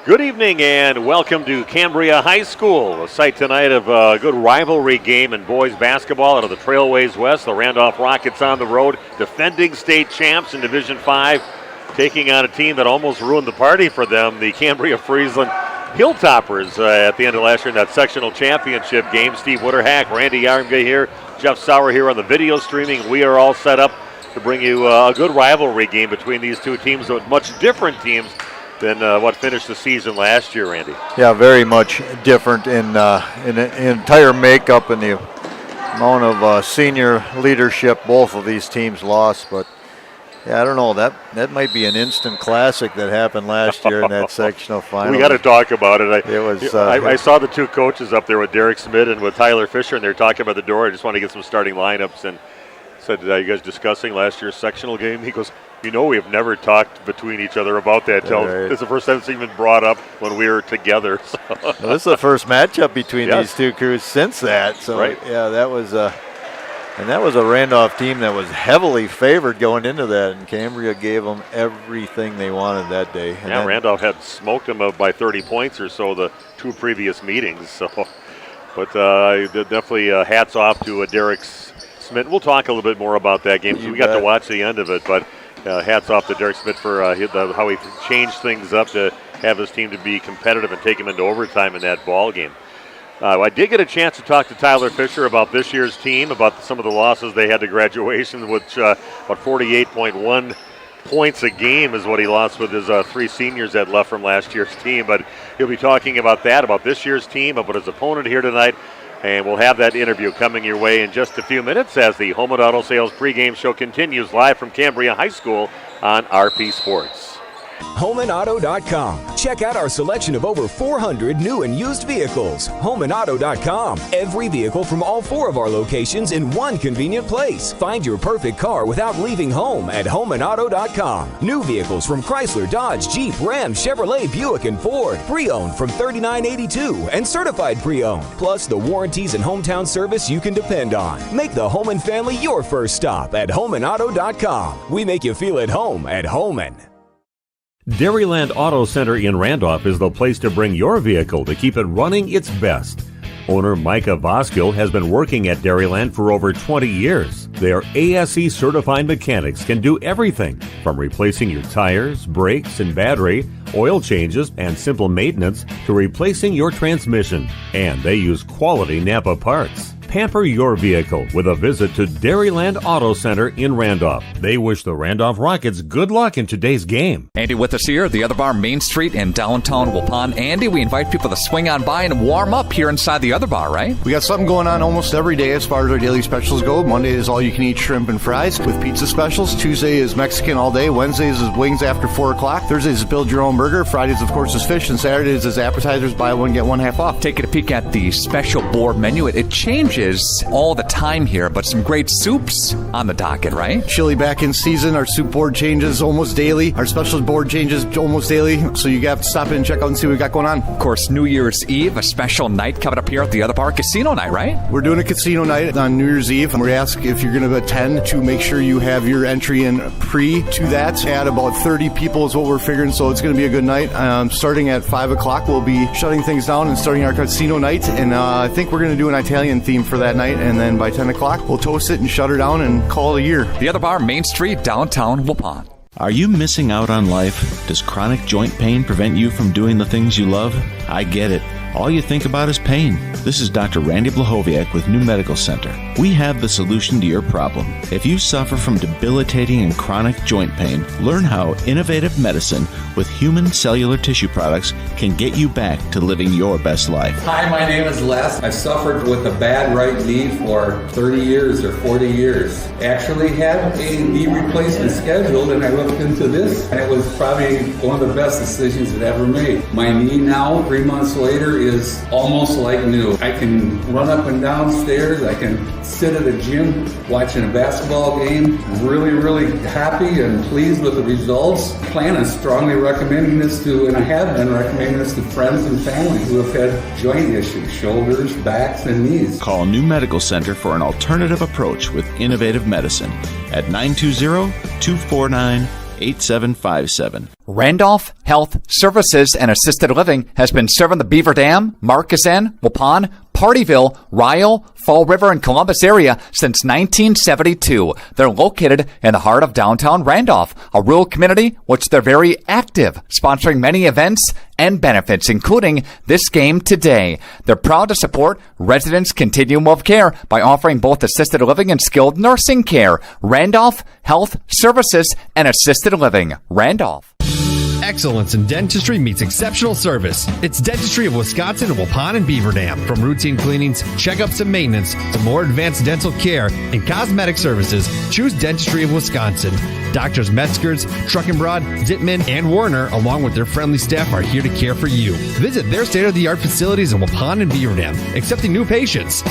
Good evening and welcome to Cambria High School, a site tonight of a good rivalry game in boys basketball out of the Trailways West. The Randolph Rockets on the road, defending state champs in Division 5, taking on a team that almost ruined the party for them, the Cambria-Friesland Hilltoppers at the end of last year in that sectional championship game. Steve Witterhack, Randy Yarmga here, Jeff Sauer here on the video streaming. We are all set up to bring you a good rivalry game between these two teams, but much different teams than what finished the season last year, Randy. Yeah, very much different in the entire makeup and the amount of senior leadership both of these teams lost. But yeah, I don't know, that might be an instant classic that happened last year in that sectional final. We got to talk about it. I saw the two coaches up there with Derek Smith and with Tyler Fisher, and they're talking about the door. I just want to get some starting lineups, and said, "Are you guys discussing last year's sectional game?" He goes, we have never talked between each other about that. Right. It's the first time it's even brought up when we were together. So. Well, this is the first matchup between these two crews since that. So right. Yeah, that was a Randolph team that was heavily favored going into that, and Cambria gave them everything they wanted that day. And Randolph had smoked them by 30 points or so the two previous meetings. So, but definitely hats off to Derek Smith. We'll talk a little bit more about that game. We got to watch the end of it, but hats off to Derek Smith for how he changed things up to have his team to be competitive and take him into overtime in that ball game. I did get a chance to talk to Tyler Fisher about this year's team, about some of the losses they had to graduation, which about 48.1 points a game is what he lost with his three seniors that left from last year's team. But he'll be talking about that, about this year's team, about his opponent here tonight. And we'll have that interview coming your way in just a few minutes as the Home and Auto Sales pregame show continues live from Cambria High School on RP Sports. HomeandAuto.com. Check out our selection of over 400 new and used vehicles. HomeandAuto.com. Every vehicle from all four of our locations in one convenient place. Find your perfect car without leaving home at HomeandAuto.com. New vehicles from Chrysler, Dodge, Jeep, Ram, Chevrolet, Buick, and Ford. Pre-owned from $39.82 and certified pre-owned. Plus the warranties and hometown service you can depend on. Make the Homan family your first stop at HomeandAuto.com. We make you feel at home at Homan. Dairyland Auto Center in Randolph is the place to bring your vehicle to keep it running its best. Owner Micah Voskill has been working at Dairyland for over 20 years. Their ASE certified mechanics can do everything from replacing your tires, brakes, and battery, oil changes, and simple maintenance to replacing your transmission. And they use quality Napa parts. Pamper your vehicle with a visit to Dairyland Auto Center in Randolph. They wish the Randolph Rockets good luck in today's game. Andy with us here at the Other Bar, Main Street in downtown Waupun. Andy, we invite people to swing on by and warm up here inside the Other Bar, right? We got something going on almost every day as far as our daily specials go. Monday is all-you-can-eat shrimp and fries with pizza specials. Tuesday is Mexican all day. Wednesdays is wings after 4 o'clock. Thursdays is build your own burger. Fridays, of course, is fish. And Saturdays is appetizers, buy one, get one half off. Taking a peek at the special board menu. It changes all the time here, but some great soups on the docket, right? Chili back in season. Our soup board changes almost daily. Our special board changes almost daily. So you have to stop in and check out and see what we got going on. Of course, New Year's Eve, a special night coming up here at the Other Bar, casino night, right? We're doing a casino night on New Year's Eve, and we ask if you're going to attend to make sure you have your entry in pre to that. At about 30 people is what we're figuring, so it's going to be a good night. Starting at 5 o'clock, we'll be shutting things down and starting our casino night, and I think we're going to do an Italian theme for that night, and then by 10 o'clock, we'll toast it and shut her down and call it a year. The Other Bar, Main Street, downtown Waupun. Are you missing out on life? Does chronic joint pain prevent you from doing the things you love? I get it. All you think about is pain. This is Dr. Randy Blahoviak with New Medical Center. We have the solution to your problem. If you suffer from debilitating and chronic joint pain, learn how innovative medicine with human cellular tissue products can get you back to living your best life. Hi, my name is Les. I suffered with a bad right knee for 30 years or 40 years. Actually had a knee replacement scheduled, and I looked into this, and it was probably one of the best decisions I've ever made. My knee now, 3 months later, is almost like new. I can run up and down stairs. I can sit at a gym watching a basketball game. Really, really happy and pleased with the results. Plan on strongly recommending this to, and I have been recommending this to friends and family who have had joint issues, shoulders, backs, and knees. Call New Medical Center for an alternative approach with innovative medicine at 920-249-5600. 8757. Randolph Health Services and Assisted Living has been serving the Beaver Dam, Markesan, Waupun, Partyville, Ryle, Fall River, and Columbus area since 1972. They're located in the heart of downtown Randolph, a rural community which they're very active, sponsoring many events and benefits, including this game today. They're proud to support residents' continuum of care by offering both assisted living and skilled nursing care. Randolph Health Services and Assisted Living. Randolph. Excellence in dentistry meets exceptional service. It's Dentistry of Wisconsin in Waupun and Beaver Dam. From routine cleanings, checkups, and maintenance to more advanced dental care and cosmetic services, choose Dentistry of Wisconsin. Doctors Metzger's, Truckenbrod, Dittman, and Warner, along with their friendly staff, are here to care for you. Visit their state-of-the-art facilities in Waupun and Beaver Dam, accepting new patients.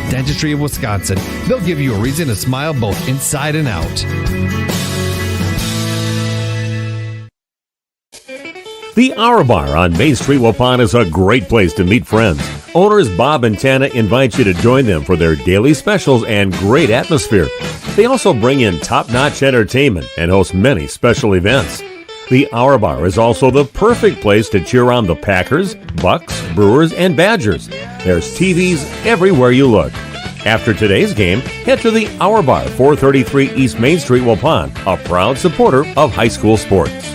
Dentistry of Wisconsin. They'll give you a reason to smile both inside and out. The Hour Bar on Main Street, Waupun is a great place to meet friends. Owners Bob and Tana invite you to join them for their daily specials and great atmosphere. They also bring in top-notch entertainment and host many special events. The Hour Bar is also the perfect place to cheer on the Packers, Bucks, Brewers, and Badgers. There's TVs everywhere you look. After today's game, head to the Hour Bar, 433 East Main Street, Waupun, a proud supporter of high school sports.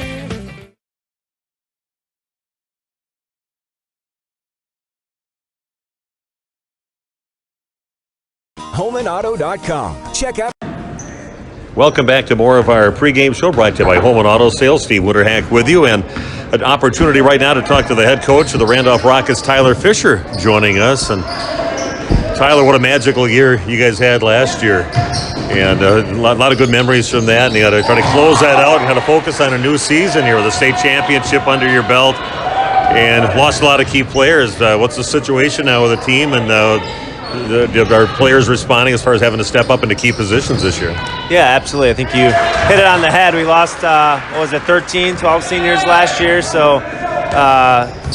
HomeandAuto.com. Check out. Welcome back to more of our pregame show brought to you by Home and Auto Sales. Steve Winterhack with you, and an opportunity right now to talk to the head coach of the Randolph Rockets, Tyler Fisher, joining us. And Tyler, what a magical year you guys had last year, and a lot of good memories from that. And you got to try to close that out and kind of focus on a new season here with a state championship under your belt, and lost a lot of key players. What's the situation now with the team, and are players responding as far as having to step up into key positions this year? Yeah, absolutely. I think you hit it on the head. We lost, 12 seniors last year, so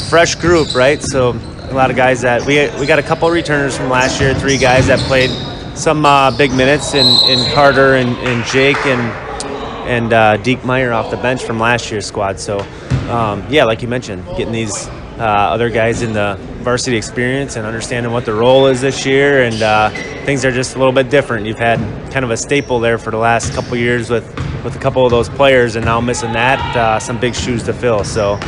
fresh group, right? So a lot of guys that we got a couple returners from last year, 3 guys that played some big minutes in Carter and Jake and Deke Meyer off the bench from last year's squad. So, like you mentioned, getting these other guys in the varsity experience and understanding what the role is this year, and things are just a little bit different. You've had kind of a staple there for the last couple of years with a couple of those players, and now missing that, some big shoes to fill. So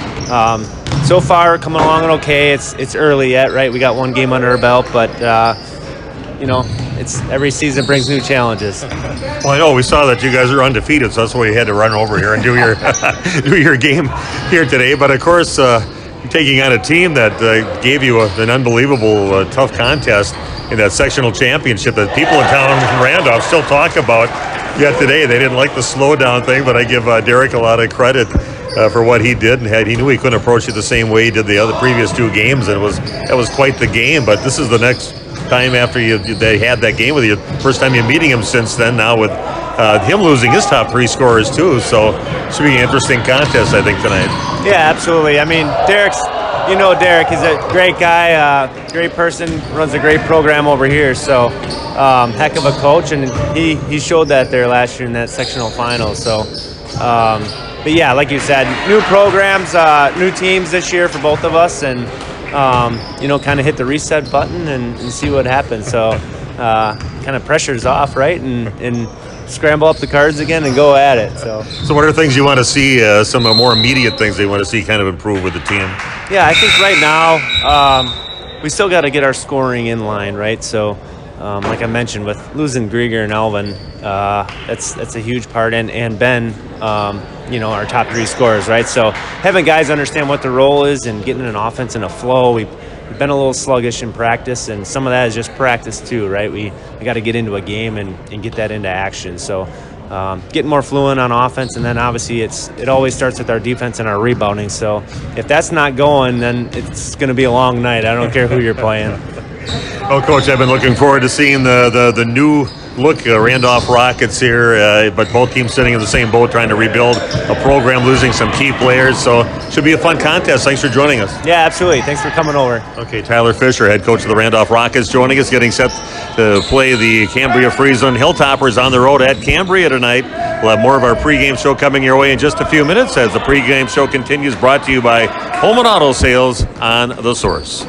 so far coming along okay. It's early yet, right? We got one game under our belt, but it's every season brings new challenges. Well, I know we saw that you guys are undefeated, so that's why you had to run over here and do your do your game here today. But of course, taking on a team that gave you an unbelievable tough contest in that sectional championship that people in town in Randolph still talk about yet today. They didn't like the slowdown thing, but I give Derek a lot of credit for what he did, and he knew he couldn't approach it the same way he did the other previous 2 games, and that was quite the game. But this is the next time after they had that game with you, first time you're meeting him since then, now with him losing his top 3 scorers too. So it should be an interesting contest, I think, tonight. Yeah, absolutely. I mean, Derek, he's a great guy, great person, runs a great program over here. So heck of a coach, and he showed that there last year in that sectional final. So but yeah, like you said, new programs, new teams this year for both of us, and kind of hit the reset button and see what happens. So kind of pressure's off, right? And scramble up the cards again and go at it. So what are things you want to see, some more immediate things they want to see kind of improve with the team? Yeah, I think right now we still got to get our scoring in line, right? So like I mentioned, with losing Grieger and Alvin, that's a huge part, and Ben, our top 3 scorers, right? So having guys understand what the role is and getting an offense in a flow. We've been a little sluggish in practice, and some of that is just practice too, right? We got to get into a game and get that into action. So getting more fluent on offense, and then obviously it always starts with our defense and our rebounding. So if that's not going, then it's going to be a long night. I don't care who you're playing. Well, Coach, I've been looking forward to seeing the new look Randolph Rockets here, but both teams sitting in the same boat trying to rebuild a program, losing some key players. So should be a fun contest. Thanks for joining us. Yeah, absolutely. Thanks for coming over. Okay, Tyler Fisher, head coach of the Randolph Rockets, joining us, getting set to play the Cambria-Friesland Hilltoppers on the road at Cambria tonight. We'll have more of our pregame show coming your way in just a few minutes as the pregame show continues, brought to you by Home and Auto Sales on The Source.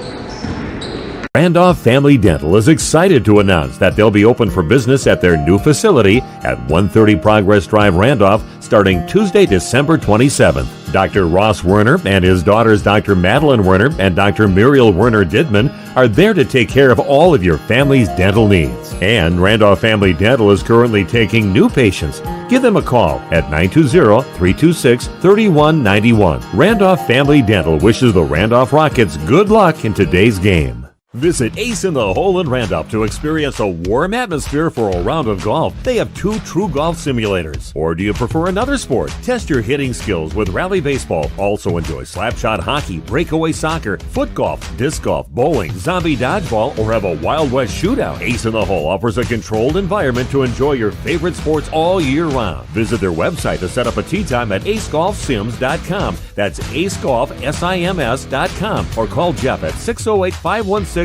Randolph Family Dental is excited to announce that they'll be open for business at their new facility at 130 Progress Drive, Randolph, starting Tuesday, December 27th. Dr. Ross Werner and his daughters Dr. Madeline Werner and Dr. Muriel Werner Didman are there to take care of all of your family's dental needs. And Randolph Family Dental is currently taking new patients. Give them a call at 920-326-3191. Randolph Family Dental wishes the Randolph Rockets good luck in today's game. Visit Ace in the Hole in Randolph to experience a warm atmosphere for a round of golf. They have 2 true golf simulators. Or do you prefer another sport? Test your hitting skills with Rally Baseball. Also enjoy slapshot hockey, breakaway soccer, foot golf, disc golf, bowling, zombie dodgeball, or have a Wild West shootout. Ace in the Hole offers a controlled environment to enjoy your favorite sports all year round. Visit their website to set up a tee time at acegolfsims.com. That's acegolfsims.com. Or call Jeff at 608-516-6067.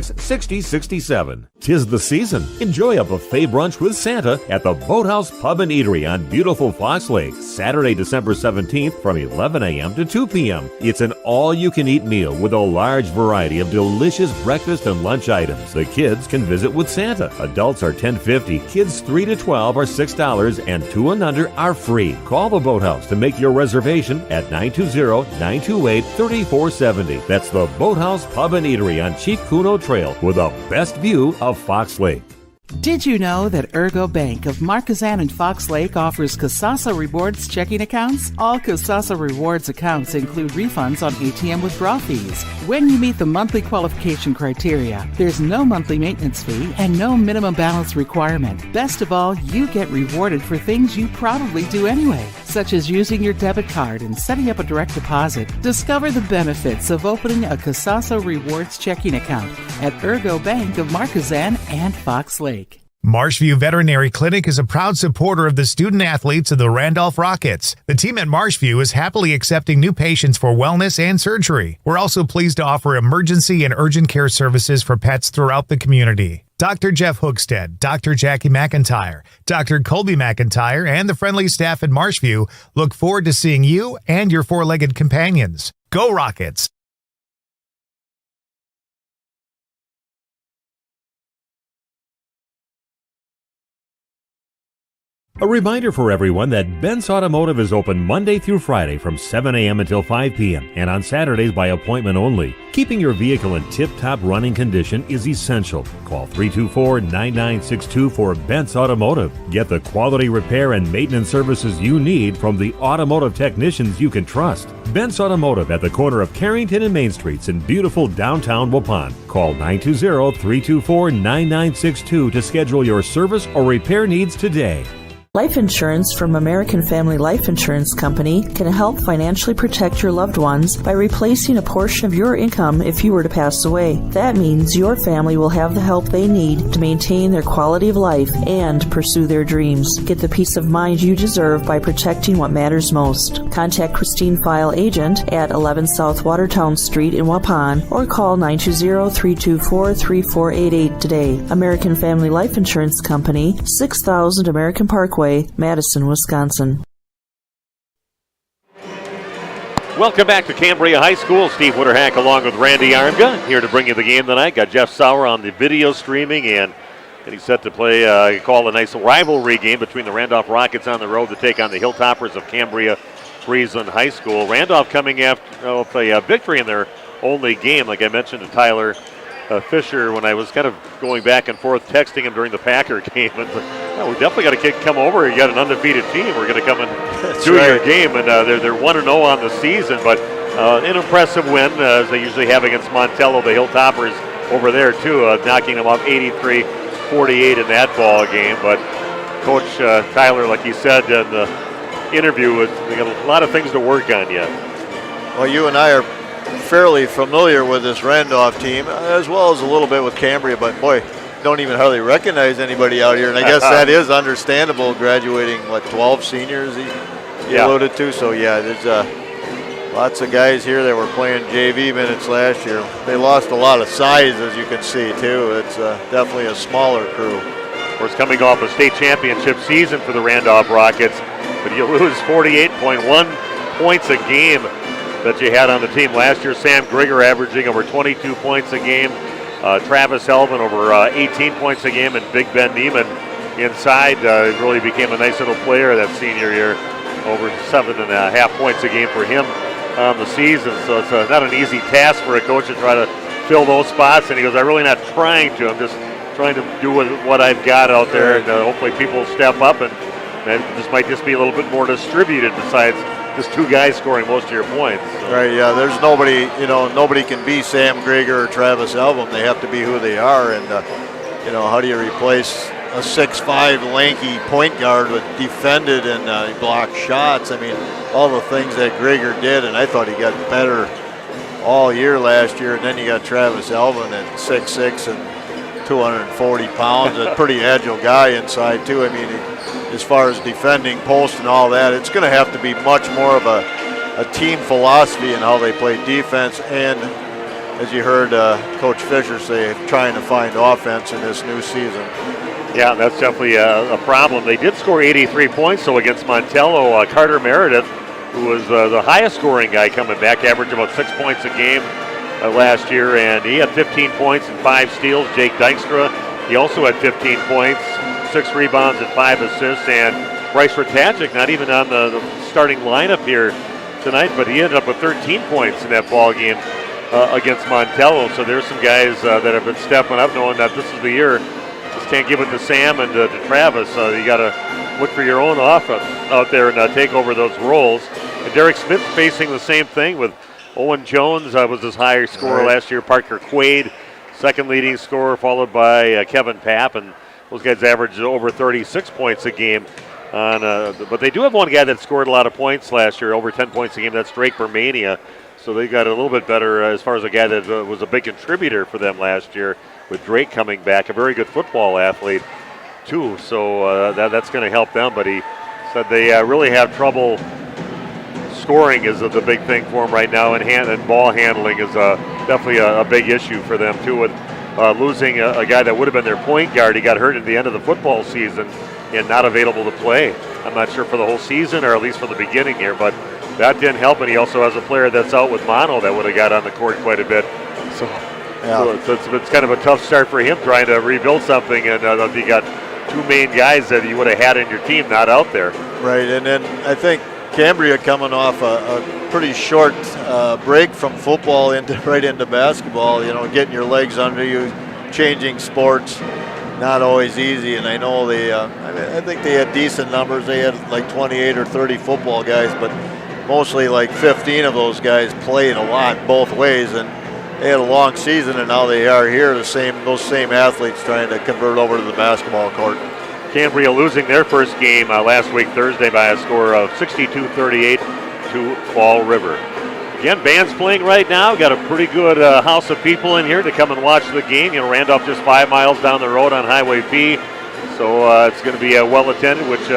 'Tis the season. Enjoy a buffet brunch with Santa at the Boathouse Pub and Eatery on beautiful Fox Lake, Saturday, December 17th from 11 a.m. to 2 p.m. It's an all-you-can-eat meal with a large variety of delicious breakfast and lunch items. The kids can visit with Santa. Adults are $10.50, kids 3 to 12 are $6, and 2 and under are free. Call the Boathouse to make your reservation at 920-928-3470. That's the Boathouse Pub and Eatery on Chief Kuno Trail with the best view of Fox Lake. Did you know that Ergo Bank of Marquezan and Fox Lake offers Casasa Rewards checking accounts? All Casasa Rewards accounts include refunds on ATM withdrawal fees. When you meet the monthly qualification criteria, there's no monthly maintenance fee and no minimum balance requirement. Best of all, you get rewarded for things you probably do anyway, such as using your debit card and setting up a direct deposit. Discover the benefits of opening a Casasa Rewards checking account at Ergo Bank of Marquezan and Fox Lake. Marshview Veterinary Clinic is a proud supporter of the student athletes of the Randolph Rockets. The team at Marshview is happily accepting new patients for wellness and surgery. We're also pleased to offer emergency and urgent care services for pets throughout the community. Dr. Jeff Hookstead, Dr. Jackie McIntyre, Dr. Colby McIntyre, and the friendly staff at Marshview look forward to seeing you and your four-legged companions. Go Rockets! A reminder for everyone that Bent's Automotive is open Monday through Friday from 7 a.m. until 5 p.m. and on Saturdays by appointment only. Keeping your vehicle in tip-top running condition is essential. Call 324-9962 for Bent's Automotive. Get the quality repair and maintenance services you need from the automotive technicians you can trust. Bent's Automotive at the corner of Carrington and Main Streets in beautiful downtown Waupun. Call 920-324-9962 to schedule your service or repair needs today. Life insurance from American Family Life Insurance Company can help financially protect your loved ones by replacing a portion of your income if you were to pass away. That means your family will have the help they need to maintain their quality of life and pursue their dreams. Get the peace of mind you deserve by protecting what matters most. Contact Christine File Agent at 11 South Watertown Street in Waupun or call 920-324-3488 today. American Family Life Insurance Company, 6000 American Parkway, Madison, Wisconsin. Welcome back to Cambria High School. Steve Witterhack along with Randy Armga here to bring you the game tonight. Got Jeff Sauer on the video streaming and he's set to play, call a nice rivalry game between the Randolph Rockets on the road to take on the Hilltoppers of Cambria-Friesland High School. Randolph coming after a victory in their only game, like I mentioned to Tyler Fisher when I was kind of going back and forth texting him during the Packer game. And we definitely got a kid come over. You got an undefeated team. We're going to come and do your game. And they're 1-0 on the season, but an impressive win as they usually have against Montello, the Hilltoppers over there too, knocking them off 83-48 in that ball game. But Coach Tyler, like he said in the interview, they got a lot of things to work on yet. Well, you and I are fairly familiar with this Randolph team, as well as a little bit with Cambria, but boy, don't even hardly recognize anybody out here, and I guess that is understandable, graduating, 12 seniors he alluded to, so yeah, there's lots of guys here that were playing JV minutes last year. They lost a lot of size, as you can see, too. It's definitely a smaller crew. Of course, coming off a state championship season for the Randolph Rockets, but you lose 48.1 points a game that you had on the team last year. Sam Grigger averaging over 22 points a game. Travis Elvin over 18 points a game, and Big Ben Neiman inside really became a nice little player that senior year, over 7.5 points a game for him on the season. So it's not an easy task for a coach to try to fill those spots. And he goes, I'm really not trying to. I'm just trying to do what I've got out there, and hopefully people step up, and this might just be a little bit more distributed besides just two guys scoring most of your points. So. Right, yeah, there's nobody, nobody can be Sam Grigger or Travis Elvin. They have to be who they are, and, how do you replace a 6'5" lanky point guard with defended and blocked shots? I mean, all the things that Grigger did, and I thought he got better all year last year, and then you got Travis Elvin at 6'6" and 240 pounds, a pretty agile guy inside too. I mean, as far as defending post and all that, it's going to have to be much more of a team philosophy in how they play defense, and as you heard Coach Fisher say, trying to find offense in this new season. Yeah, that's definitely a problem. They did score 83 points though against Montello. Carter Meredith, who was the highest scoring guy coming back, averaged about 6 points a game last year, and he had 15 points and 5 steals. Jake Dykstra, he also had 15 points, 6 rebounds and 5 assists, and Bryce Ratajczyk, not even on the starting lineup here tonight, but he ended up with 13 points in that ball game against Montello. So there's some guys that have been stepping up, knowing that this is the year. Just can't give it to Sam and to Travis. You got to look for your own offense out there and take over those roles. And Derek Smith facing the same thing with Owen Jones was his higher scorer last year. Parker Quaid, second leading scorer, followed by Kevin Papp, and those guys averaged over 36 points a game. But they do have one guy that scored a lot of points last year, over 10 points a game. That's Drake Bermania. So they got a little bit better as far as a guy that was a big contributor for them last year, with Drake coming back, a very good football athlete too. So that's going to help them. But he said they really have trouble scoring is the big thing for them right now, and ball handling is definitely a big issue for them too, with losing a guy that would have been their point guard. He got hurt at the end of the football season and not available to play. I'm not sure for the whole season, or at least for the beginning here, but that didn't help. And he also has a player that's out with mono that would have got on the court quite a bit. So it's kind of a tough start for him trying to rebuild something, and you got two main guys that you would have had in your team not out there. Right, and then I think Cambria coming off a pretty short break from football right into basketball, getting your legs under you, changing sports, not always easy. And I know I think they had decent numbers. They had like 28 or 30 football guys, but mostly like 15 of those guys played a lot both ways, and they had a long season, and now they are here, those same athletes trying to convert over to the basketball court. Cambria losing their first game last week Thursday by a score of 62-38 to Fall River. Again, band's playing right now. Got a pretty good house of people in here to come and watch the game. Randolph just 5 miles down the road on Highway P, so it's going to be well attended, which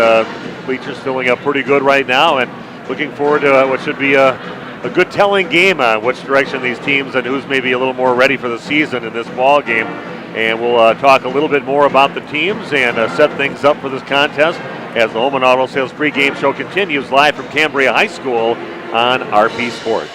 bleachers filling up pretty good right now, and looking forward to what should be a good telling game on which direction these teams and who's maybe a little more ready for the season in this ball game. And we'll talk a little bit more about the teams and set things up for this contest as the Home and Auto Sales pregame show continues live from Cambria High School on RP Sports.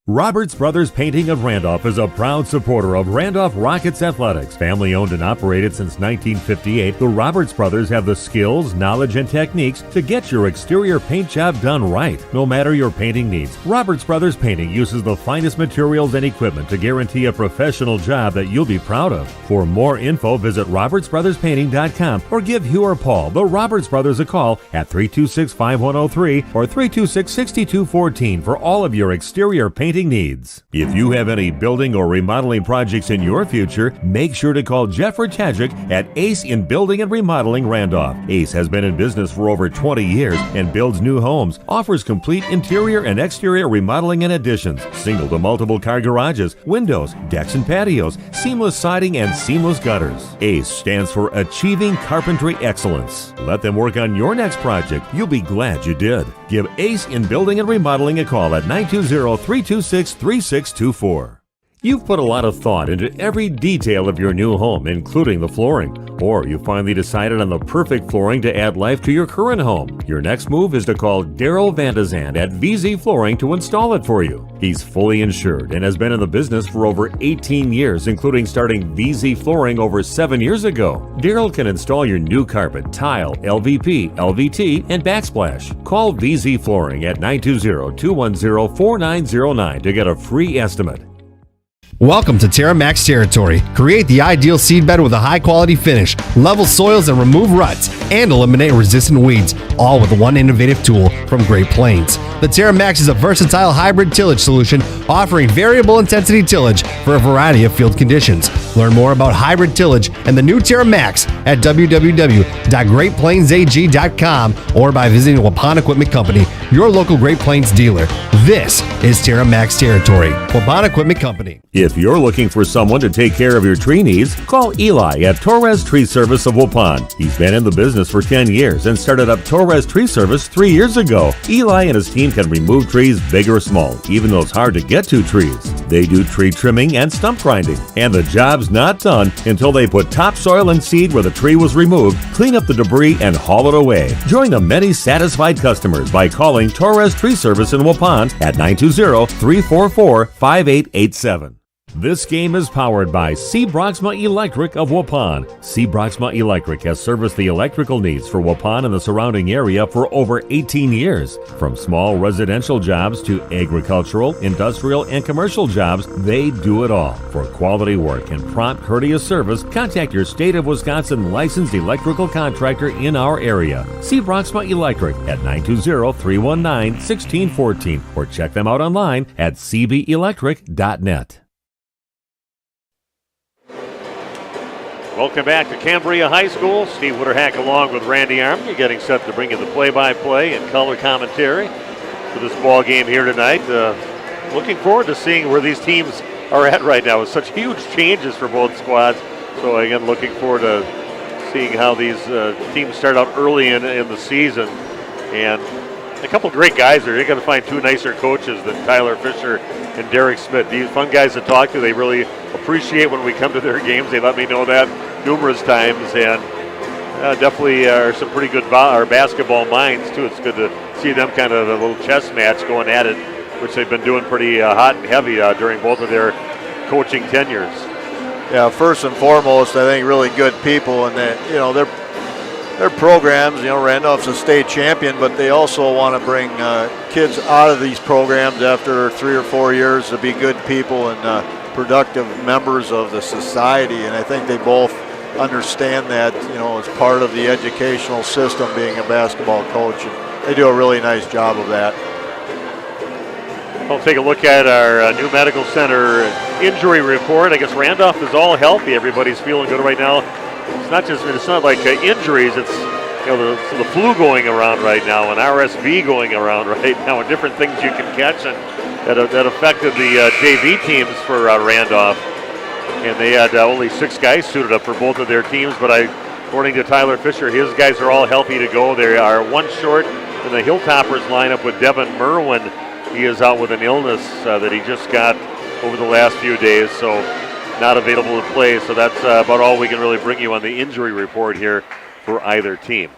Roberts Brothers Painting of Randolph is a proud supporter of Randolph Rockets athletics. Family owned and operated since 1958, the Roberts Brothers have the skills, knowledge, and techniques to get your exterior paint job done right, no matter your painting needs. Roberts Brothers Painting uses the finest materials and equipment to guarantee a professional job that you'll be proud of. For more info, visit robertsbrotherspainting.com or give Hugh or Paul, the Roberts Brothers, a call at 326-5103 or 326-6214 for all of your exterior painting needs. If you have any building or remodeling projects in your future, make sure to call Jeff Ratajczyk at Ace in Building and Remodeling Randolph. Ace has been in business for over 20 years and builds new homes, offers complete interior and exterior remodeling and additions, single to multiple car garages, windows, decks and patios, seamless siding, and seamless gutters. Ace stands for Achieving Carpentry Excellence. Let them work on your next project. You'll be glad you did. Give Ace in Building and Remodeling a call at 920-326-3624. You've put a lot of thought into every detail of your new home, including the flooring. Or you finally decided on the perfect flooring to add life to your current home. Your next move is to call Daryl Vandezand at VZ Flooring to install it for you. He's fully insured and has been in the business for over 18 years, including starting VZ Flooring over 7 years ago. Daryl can install your new carpet, tile, LVP, LVT, and backsplash. Call VZ Flooring at 920-210-4909 to get a free estimate. Welcome to TerraMax territory. Create the ideal seed bed with a high-quality finish, level soils and remove ruts, and eliminate resistant weeds, all with one innovative tool from Great Plains. The TerraMax is a versatile hybrid tillage solution offering variable intensity tillage for a variety of field conditions. Learn more about hybrid tillage and the new TerraMax at www.greatplainsag.com or by visiting Waupun Equipment Company, your local Great Plains dealer. This is TerraMax territory. Waupun Equipment Company. If you're looking for someone to take care of your tree needs, call Eli at Torres Tree Service of Waupun. He's been in the business for 10 years and started up Torres Tree Service 3 years ago. Eli and his team can remove trees big or small, even those hard to get to trees. They do tree trimming and stump grinding, and the job's not done until they put topsoil and seed where the tree was removed, clean up the debris, and haul it away. Join the many satisfied customers by calling Torres Tree Service in Waupun at 920-344-5887. This game is powered by C. Broxma Electric of Waupun. C. Broxma Electric has serviced the electrical needs for Waupun and the surrounding area for over 18 years. From small residential jobs to agricultural, industrial, and commercial jobs, they do it all. For quality work and prompt, courteous service, contact your State of Wisconsin licensed electrical contractor in our area. C. Broxma Electric at 920-319-1614 or check them out online at cbelectric.net. Welcome back to Cambria High School. Steve Witterhack along with Randy Armstrong getting set to bring you the play-by-play and color commentary for this ball game here tonight. Looking forward to seeing where these teams are at right now with such huge changes for both squads. So again, looking forward to seeing how these teams start out early in the season. And a couple great guys there. You're going to find two nicer coaches than Tyler Fisher and Derek Smith. These fun guys to talk to. They really appreciate when we come to their games. They let me know that numerous times, and definitely are some pretty good basketball minds too. It's good to see them kind of a little chess match going at it, which they've been doing pretty hot and heavy during both of their coaching tenures. Yeah, first and foremost, I think really good people, and that their programs. Randolph's a state champion, but they also want to bring kids out of these programs after 3 or 4 years to be good people and productive members of the society. And I think they both understand that, as part of the educational system, being a basketball coach. And they do a really nice job of that. We'll take a look at our new medical center injury report. I guess Randolph is all healthy. Everybody's feeling good right now. It's not like injuries. It's the flu going around right now and RSV going around right now and different things you can catch and that affected the JV teams for Randolph. And they had only 6 guys suited up for both of their teams, but according to Tyler Fisher, his guys are all healthy to go. They are one short in the Hilltoppers lineup with Devin Merwin. He is out with an illness that he just got over the last few days, so not available to play. So that's about all we can really bring you on the injury report here for either team.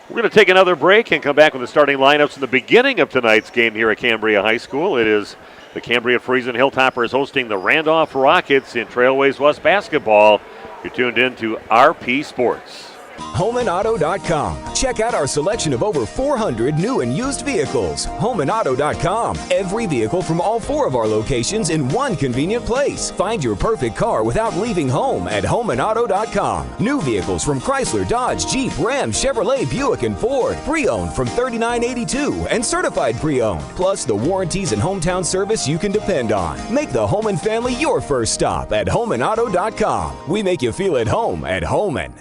We're going to take another break and come back with the starting lineups in the beginning of tonight's game here at Cambria High School. It is the Cambria-Friesland Hilltoppers hosting the Randolph Rockets in Trailways West basketball. You're tuned in to RP Sports. HomeandAuto.com. Check out our selection of over 400 new and used vehicles. HomeandAuto.com. Every vehicle from all 4 of our locations in one convenient place. Find your perfect car without leaving home at HomeandAuto.com. New vehicles from Chrysler, Dodge, Jeep, Ram, Chevrolet, Buick, and Ford. Pre-owned from $39.82 and certified pre-owned. Plus the warranties and hometown service you can depend on. Make the Homan family your first stop at HomeandAuto.com. We make you feel at home at Homan.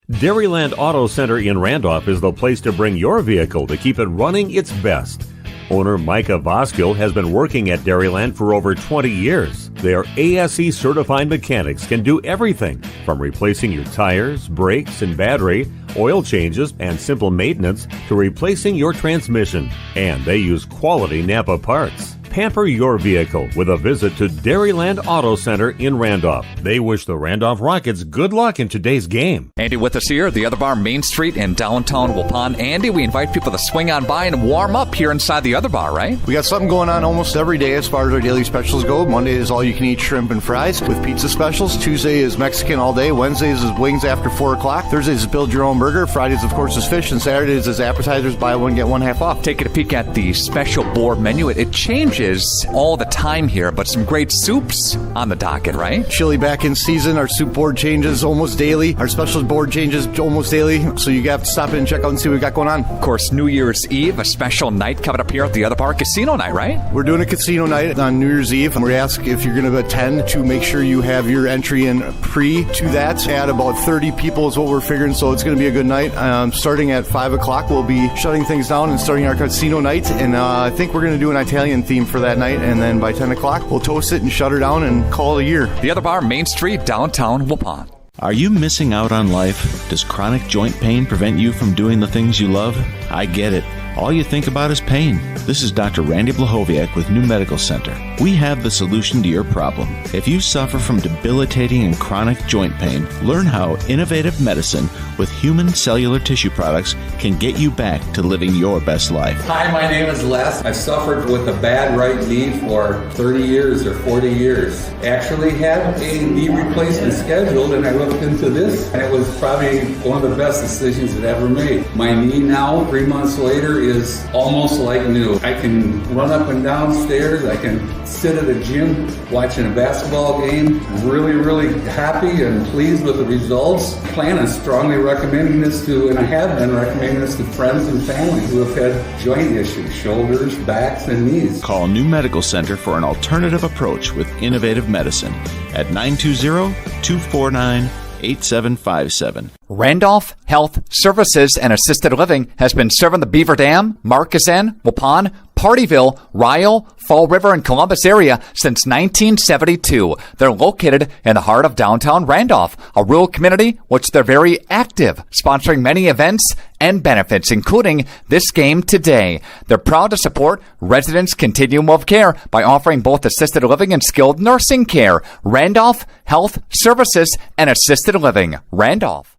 Dairyland Auto Center in Randolph is the place to bring your vehicle to keep it running its best. Owner Micah Voskill has been working at Dairyland for over 20 years. Their ASE certified mechanics can do everything from replacing your tires, brakes, and battery, oil changes, and simple maintenance to replacing your transmission. And they use quality Napa parts. Pamper your vehicle with a visit to Dairyland Auto Center in Randolph. They wish the Randolph Rockets good luck in today's game. Andy with us here, the Other Bar, Main Street in downtown Waupun. Andy, we invite people to swing on by and warm up here inside the Other Bar, right? We got something going on almost every day as far as our daily specials go. Monday is all-you-can-eat shrimp and fries with pizza specials. Tuesday is Mexican all day. Wednesdays is wings after 4 o'clock. Thursdays is build your own burger. Fridays, of course, is fish. And Saturdays is appetizers, buy one, get one half off. Taking a peek at the special board menu. It changes all the time here, but some great soups on the docket, right? Chili back in season. Our soup board changes almost daily. Our special board changes almost daily. So you have to stop in and check out and see what we got going on. Of course, New Year's Eve, a special night coming up here at the Other Bar, casino night, right? We're doing a casino night on New Year's Eve. We ask if you're going to attend to make sure you have your entry in pre to that. At about 30 people is what we're figuring, so it's going to be a good night. Starting at 5 o'clock, we'll be shutting things down and starting our casino night. And I think we're going to do an Italian theme for that night. And then by 10 o'clock, we'll toast it and shut her down and call it a year. The Other Bar, Main Street, downtown Waupun. Are you missing out on life? Does chronic joint pain prevent you from doing the things you love? I get it. All you think about is pain. This is Dr. Randy Blahoviak with New Medical Center. We have the solution to your problem. If you suffer from debilitating and chronic joint pain, learn how innovative medicine with human cellular tissue products can get you back to living your best life. Hi, my name is Les. I've suffered with a bad right knee for 30 years or 40 years. Actually had a knee replacement scheduled, and I looked into this, and it was probably one of the best decisions I've ever made. My knee now, 3 months later, is almost like new. I can run up and down stairs. I can sit at a gym watching a basketball game. Really, really happy and pleased with the results. Plan on strongly recommending this to, and I have been recommending this to friends and family who have had joint issues, shoulders, backs, and knees. Call New Medical Center for an alternative approach with innovative medicine at 920-249-8757. Randolph Health Services and Assisted Living has been serving the Beaver Dam, Marquezine, Waupun, Partyville, Ryle, Fall River, and Columbus area since 1972. They're located in the heart of downtown Randolph, a rural community which they're very active, sponsoring many events and benefits, including this game today. They're proud to support residents' continuum of care by offering both assisted living and skilled nursing care. Randolph Health Services and Assisted Living. Randolph.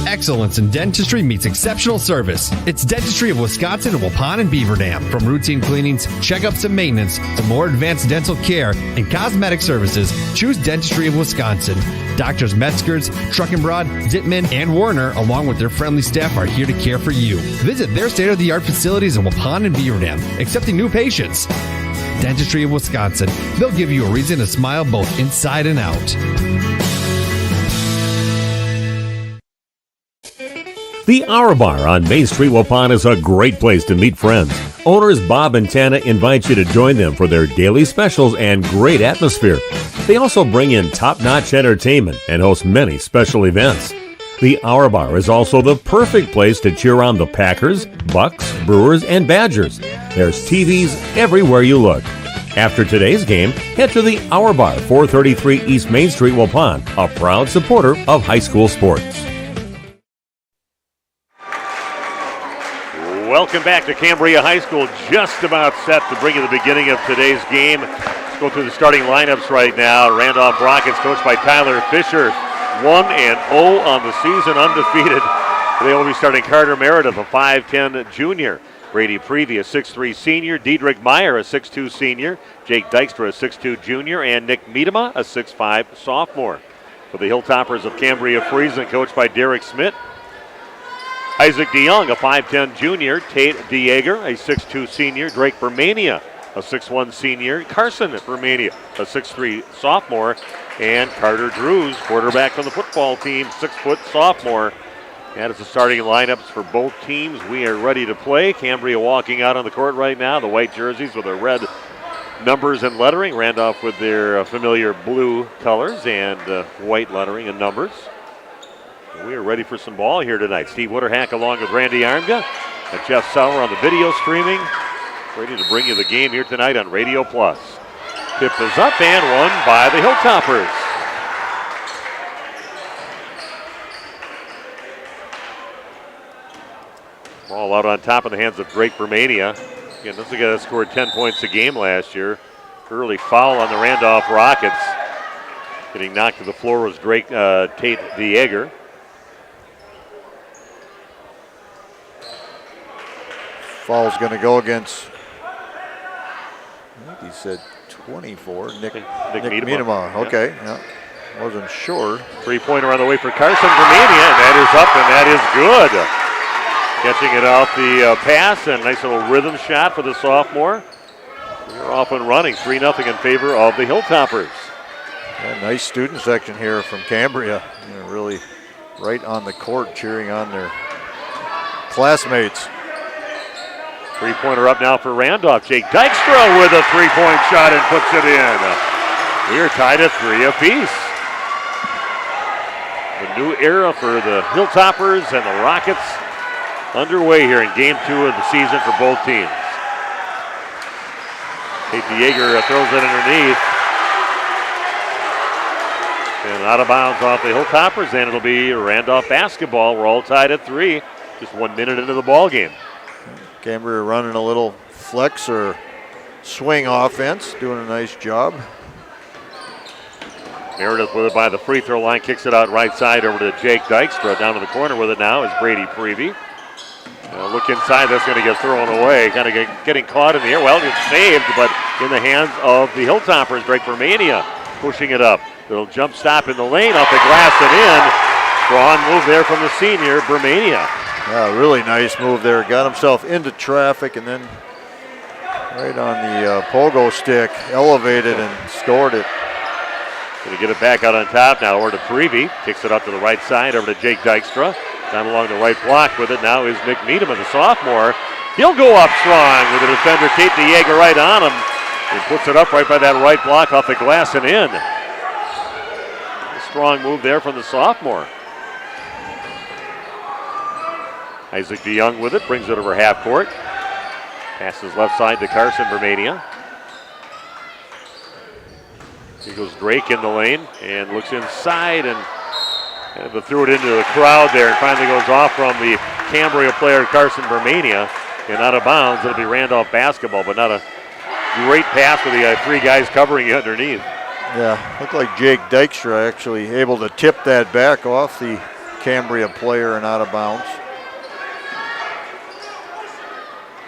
Excellence in dentistry meets exceptional service. It's Dentistry of Wisconsin in Waupun and Beaver Dam. From routine cleanings, checkups, and maintenance to more advanced dental care and cosmetic services, choose Dentistry of Wisconsin. Doctors Metzger's, Truckenbrod, Zittman, and Warner, along with their friendly staff, are here to care for you. Visit their state-of-the-art facilities in Waupun and Beaver Dam, accepting new patients. Dentistry of Wisconsin. They'll give you a reason to smile both inside and out. The Hour Bar on Main Street, Waupun is a great place to meet friends. Owners Bob and Tana invite you to join them for their daily specials and great atmosphere. They also bring in top-notch entertainment and host many special events. The Hour Bar is also the perfect place to cheer on the Packers, Bucks, Brewers, and Badgers. There's TVs everywhere you look. After today's game, head to the Hour Bar, 433 East Main Street, Waupun, a proud supporter of high school sports. Welcome back to Cambria High School. Just about set to bring you the beginning of today's game. Let's go through the starting lineups right now. Randolph Rockets, coached by Tyler Fisher, 1-0 on the season, undefeated. They will be starting Carter Meredith, a 5'10 junior. Brady Prevey, a 6'3 senior. Diedrich Meyer, a 6'2 senior. Jake Dykstra, a 6'2 junior. And Nick Miedema, a 6'5 sophomore. For the Hilltoppers of Cambria-Friesland, coached by Derek Smith, Isaac DeYoung, a 5'10 junior. Tate DeJager, a 6'2 senior. Drake Bermania, a 6'1 senior. Carson Bermania, a 6'3 sophomore. And Carter Drews, quarterback from the football team, 6' sophomore. That is the starting lineups for both teams. We are ready to play. Cambria walking out on the court right now. The white jerseys with their red numbers and lettering. Randolph with their familiar blue colors and white lettering and numbers. We are ready for some ball here tonight. Steve Witterhack along with Randy Armga and Jeff Sauer on the video streaming. Ready to bring you the game here tonight on Radio Plus. Tip is up and won by the Hilltoppers. Ball out on top in the hands of Drake Bermania. Again, this is a guy that scored 10 points a game last year. Early foul on the Randolph Rockets. Getting knocked to the floor was Tate DeJager. Foul's going to go against, I think he said 24, Nick Miedema. Okay, yeah. Wasn't sure. Three-pointer on the way for Carson Vermania, and that is up, and that is good. Catching it off the pass, and nice little rhythm shot for the sophomore. They're off and running, 3-0 in favor of the Hilltoppers. Yeah, nice student section here from Cambria. Really right on the court cheering on their classmates. Three-pointer up now for Randolph. Jake Dykstra with a three-point shot and puts it in. We are tied at 3 apiece. The new era for the Hilltoppers and the Rockets underway here in Game 2 of the season for both teams. Tate DeJager throws it underneath. And out of bounds off the Hilltoppers, and it'll be Randolph basketball. We're all tied at 3. Just 1 minute into the ball game. Cambria running a little flex or swing offense, doing a nice job. Meredith with it by the free throw line, kicks it out right side over to Jake Dykstra. Down to the corner with it now is Brady Prevey. Look inside, that's going to get thrown away. Kind of getting caught in the air. Well, it's saved, but in the hands of the Hilltoppers. Drake Vermania pushing it up. Little jump stop in the lane, off the glass and in. Strong move there from the senior, Vermania. Yeah, really nice move there. Got himself into traffic and then right on the pogo stick, elevated and scored it. Going to get it back out on top now over to Prevey. Kicks it up to the right side over to Jake Dykstra. Down along the right block with it now is Nick Miedema, the sophomore. He'll go up strong with the defender, Tate DeJager, right on him. He puts it up right by that right block off the glass and in. A strong move there from the sophomore. Isaac DeYoung with it, brings it over half court. Passes left side to Carson Vermania. Here goes Drake in the lane and looks inside and threw it into the crowd there and finally goes off from the Cambria player Carson Vermania and out of bounds. It'll be Randolph basketball, but not a great pass with the 3 guys covering you underneath. Yeah, looked like Jake Dykstra actually able to tip that back off the Cambria player and out of bounds.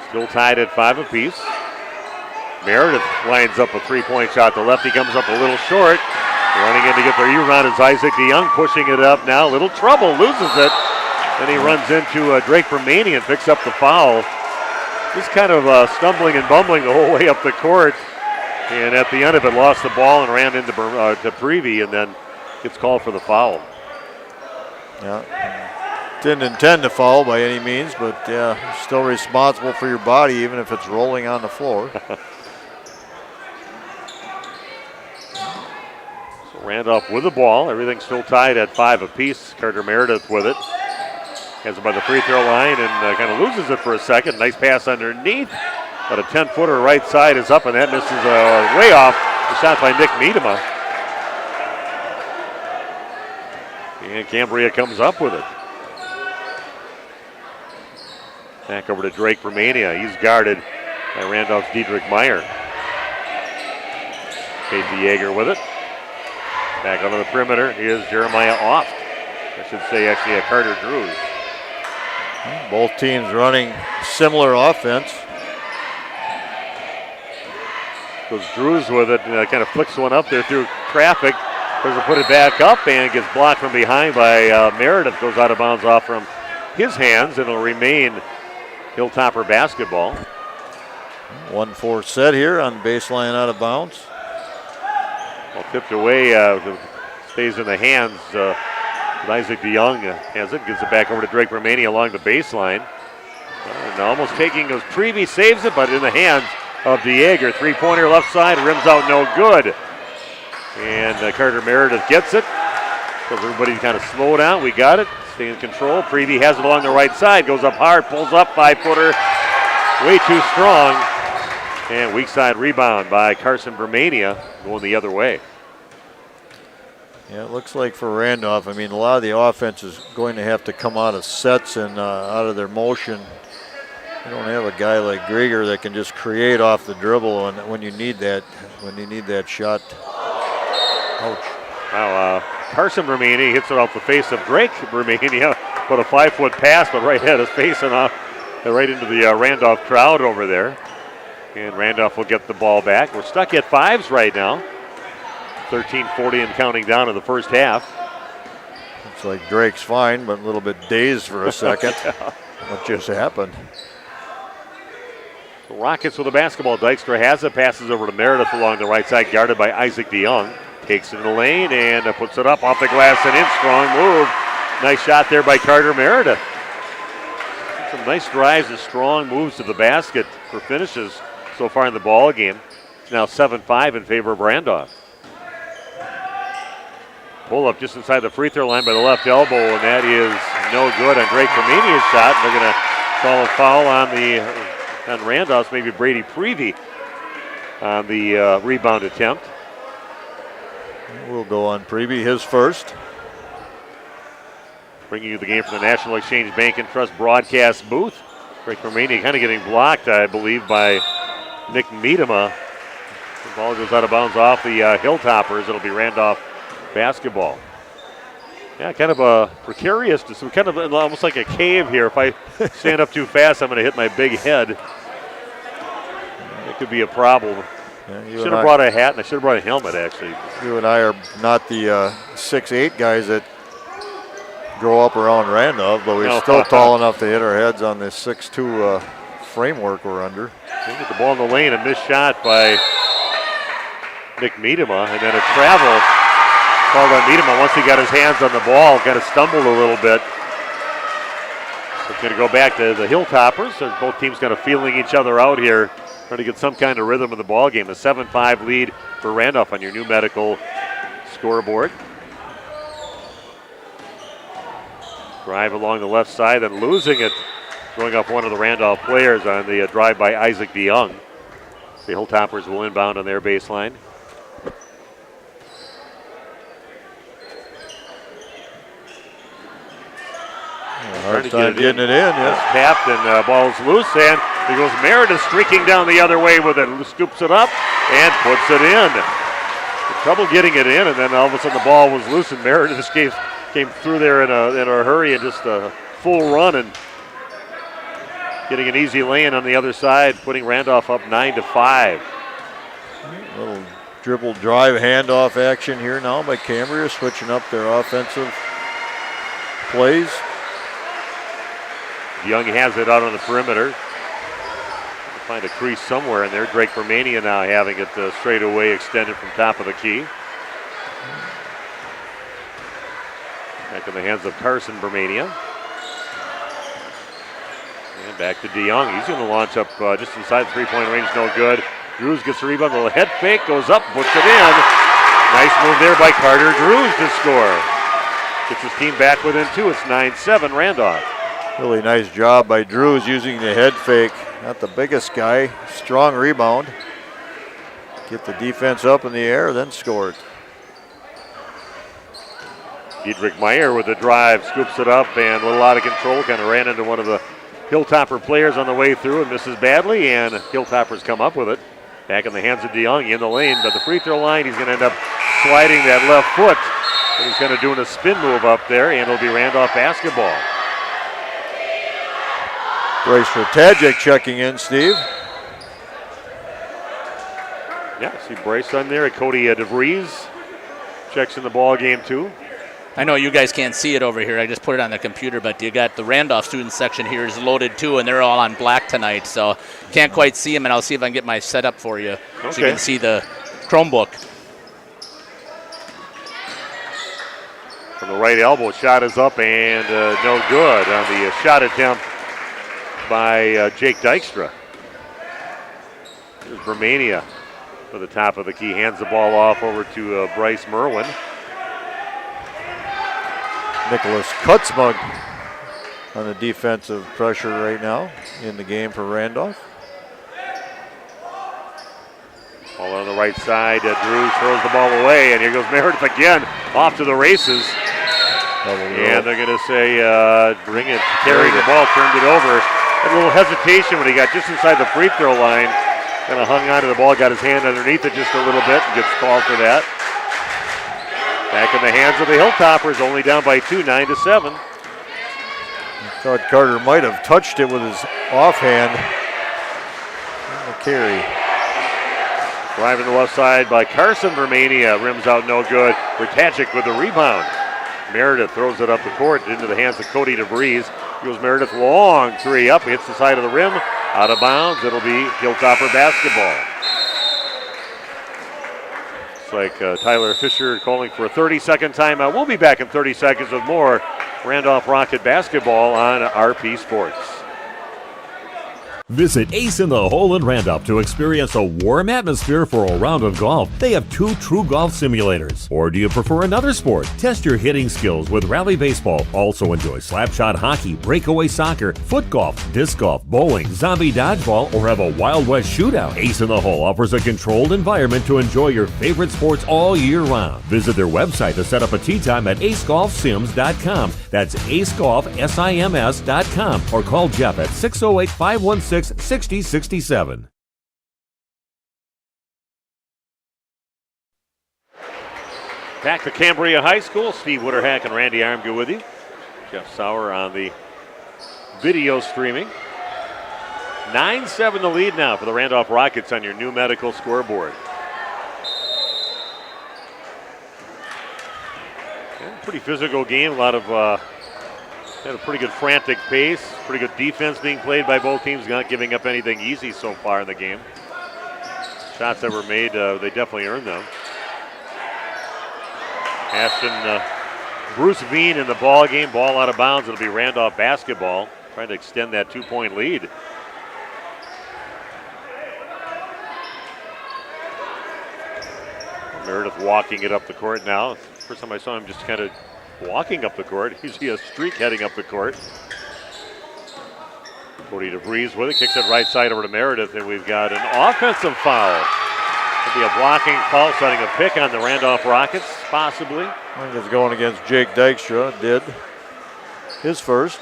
Still tied at 5 apiece. Meredith lines up a 3-point shot. The lefty comes up a little short. Running in to get the rebound is Isaac DeYoung, pushing it up now. Little trouble, loses it. Then he runs into Drake Vermania and picks up the foul. Just kind of stumbling and bumbling the whole way up the court. And at the end of it, lost the ball and ran into to Prevey and then gets called for the foul. Yeah, didn't intend to foul by any means, but yeah, still responsible for your body even if it's rolling on the floor. Randolph with the ball. Everything's still tied at 5 apiece. Carter Meredith with it. Has it by the free throw line and kind of loses it for a second. Nice pass underneath. But a 10-footer right side is up and that misses way off. The shot by Nick Miedema. And Cambria comes up with it. Back over to Drake Vermania. He's guarded by Randolph's Diedrich Meyer. Tate DeJager with it. Back onto the perimeter is Jeremiah Oft. I should say actually Carter Drews. Both teams running similar offense. Goes Drews with it and kind of flicks one up there through traffic. Tries to put it back up and gets blocked from behind by Meredith. Goes out of bounds off from his hands and it'll remain Hilltopper basketball. 1-4 set here on baseline out of bounds. Well, tipped away, stays in the hands. Isaac DeYoung has it, gives it back over to Drake Vermania along the baseline. And almost taking those Prevey saves it, but in the hands of DeJager. 3-pointer left side, rims out no good. And Carter Meredith gets it. So everybody kind of slow down. We got it. Stay in control. Prevey has it along the right side. Goes up hard, pulls up, 5-footer. Way too strong. And weak side rebound by Carson Vermania going the other way. Yeah, it looks like for Randolph, I mean, a lot of the offense is going to have to come out of sets and out of their motion You don't have a guy like Grieger that can just create off the dribble when you need that shot. Ouch. Now, Carson Bermani hits it off the face of Drake Bermani. But a 5-foot pass, but right at his face and right into the Randolph crowd over there. And Randolph will get the ball back. We're stuck at 5s right now. 13:40 and counting down in the first half. Looks like Drake's fine, but a little bit dazed for a second. Yeah. What just happened? The Rockets with the basketball. Dykstra has it, passes over to Meredith along the right side, guarded by Isaac DeYoung. Takes it in the lane and puts it up off the glass and in. Strong move. Nice shot there by Carter Meredith. Some nice drives and strong moves to the basket for finishes so far in the ball game. It's now 7-5 in favor of Randolph. Pull up just inside the free throw line by the left elbow, and that is no good on Drake Bermania's shot. They're going to call a foul on Randolph's, maybe Brady Prevey on the rebound attempt. We'll go on Prevey, his first. Bringing you the game from the National Exchange Bank and Trust broadcast booth. Drake Bermania kind of getting blocked, I believe, by Nick Miedema. The ball goes out of bounds off the Hilltoppers. It'll be Randolph basketball. Yeah, kind of a precarious, kind of almost like a cave here. If I stand up too fast, I'm going to hit my big head. It could be a problem. Yeah, should have brought a hat, and I should have brought a helmet, actually. You and I are not the 6'8" guys that grow up around Randolph, but we're still tall enough to hit our heads on this 6'2" framework we're under. They get the ball in the lane, a missed shot by Nick Miedema, and then a travel called on Miedema once he got his hands on the ball, kind of stumbled a little bit. So it's going to go back to the Hilltoppers. So both teams kind of feeling each other out here, trying to get some kind of rhythm in the ball game. A 7-5 lead for Randolph on your new medical scoreboard. Drive along the left side and losing it, going off one of the Randolph players on the drive by Isaac DeYoung. The Hilltoppers will inbound on their baseline. Hard time getting it in. It's tapped and ball's loose, and here goes Meredith streaking down the other way with it. Scoops it up and puts it in. Had trouble getting it in, and then all of a sudden the ball was loose, and Meredith came through there in a hurry and just a full run and getting an easy lay-in on the other side, putting Randolph up 9-5. A little dribble drive handoff action here now by Cambria, switching up their offensive plays. Young has it out on the perimeter. Find a crease somewhere in there. Drake Bermania now having it straight away extended from top of the key. Back in the hands of Carson Bermania. And back to DeYoung. He's going to launch up just inside the three-point range. No good. Drews gets the rebound. The head fake goes up, puts it in. Nice move there by Carter Drews to score. Gets his team back within 2. It's 9-7 Randolph. Really nice job by Drews using the head fake. Not the biggest guy. Strong rebound. Get the defense up in the air, then score it. Diedrich Meyer with the drive, scoops it up and a little out of control. Kind of ran into one of the Hilltopper players on the way through and misses badly, and Hilltoppers come up with it. Back in the hands of DeYoung in the lane, but the free throw line, he's going to end up sliding that left foot. And he's kind of doing a spin move up there, and it'll be Randolph basketball. Bryce Ratajek checking in, Steve. Yeah, see Bryce on there. Cody DeVries checks in the ball game too. I know you guys can't see it over here. I just put it on the computer, but you got the Randolph student section here is loaded too, and they're all on black tonight, so can't quite see them, and I'll see if I can get my setup for you so you can see the Chromebook. From the right elbow, shot is up and no good on the shot attempt by Jake Dykstra. Here's Bermania for the top of the key. Hands the ball off over to Bryce Merwin. Nicholas Kutzmug on the defensive pressure right now in the game for Randolph. Ball on the right side. Drews throws the ball away, and here goes Meredith again off to the races. And they're going to say, bring it, carrying the ball, turned it over. A little hesitation when he got just inside the free throw line. Kind of hung onto the ball, got his hand underneath it just a little bit, and gets called for that. Back in the hands of the Hilltoppers, only down by 2, 9-7. I thought Carter might have touched it with his offhand. The carry. Driving the left side by Carson Vermania. Rims out no good. Ratagic with the rebound. Meredith throws it up the court into the hands of Cody DeVries. Goes Meredith, long three up, hits the side of the rim. Out of bounds. It'll be Hilltopper basketball. It's like Tyler Fisher calling for a 30-second timeout. We'll be back in 30 seconds with more Randolph Rocket basketball on RP Sports. Visit Ace in the Hole in Randolph to experience a warm atmosphere for a round of golf. They have 2 true golf simulators. Or do you prefer another sport? Test your hitting skills with Rally Baseball. Also enjoy slapshot hockey, breakaway soccer, foot golf, disc golf, bowling, zombie dodgeball, or have a Wild West shootout. Ace in the Hole offers a controlled environment to enjoy your favorite sports all year round. Visit their website to set up a tee time at acegolfsims.com. That's acegolfsims.com. Or call Jeff at 608-516-6067. Back to Cambria High School. Steve Witterhack and Randy Armgood with you. Jeff Sauer on the video streaming. 9-7 the lead now for the Randolph Rockets on your new medical scoreboard. Yeah, pretty physical game. A lot of had a pretty good frantic pace, pretty good defense being played by both teams, not giving up anything easy so far in the game. Shots that were made, they definitely earned them. Ashton, Bruce Veen in the ball game, ball out of bounds. It'll be Randolph basketball, trying to extend that 2-point lead. Meredith walking it up the court now. First time I saw him just kind of walking up the court. You see a streak heading up the court. Cody DeVries with it, kicks it right side over to Meredith, and we've got an offensive foul. It'll be a blocking foul, setting a pick on the Randolph Rockets, possibly. I think it's going against Jake Dykstra. Did his first.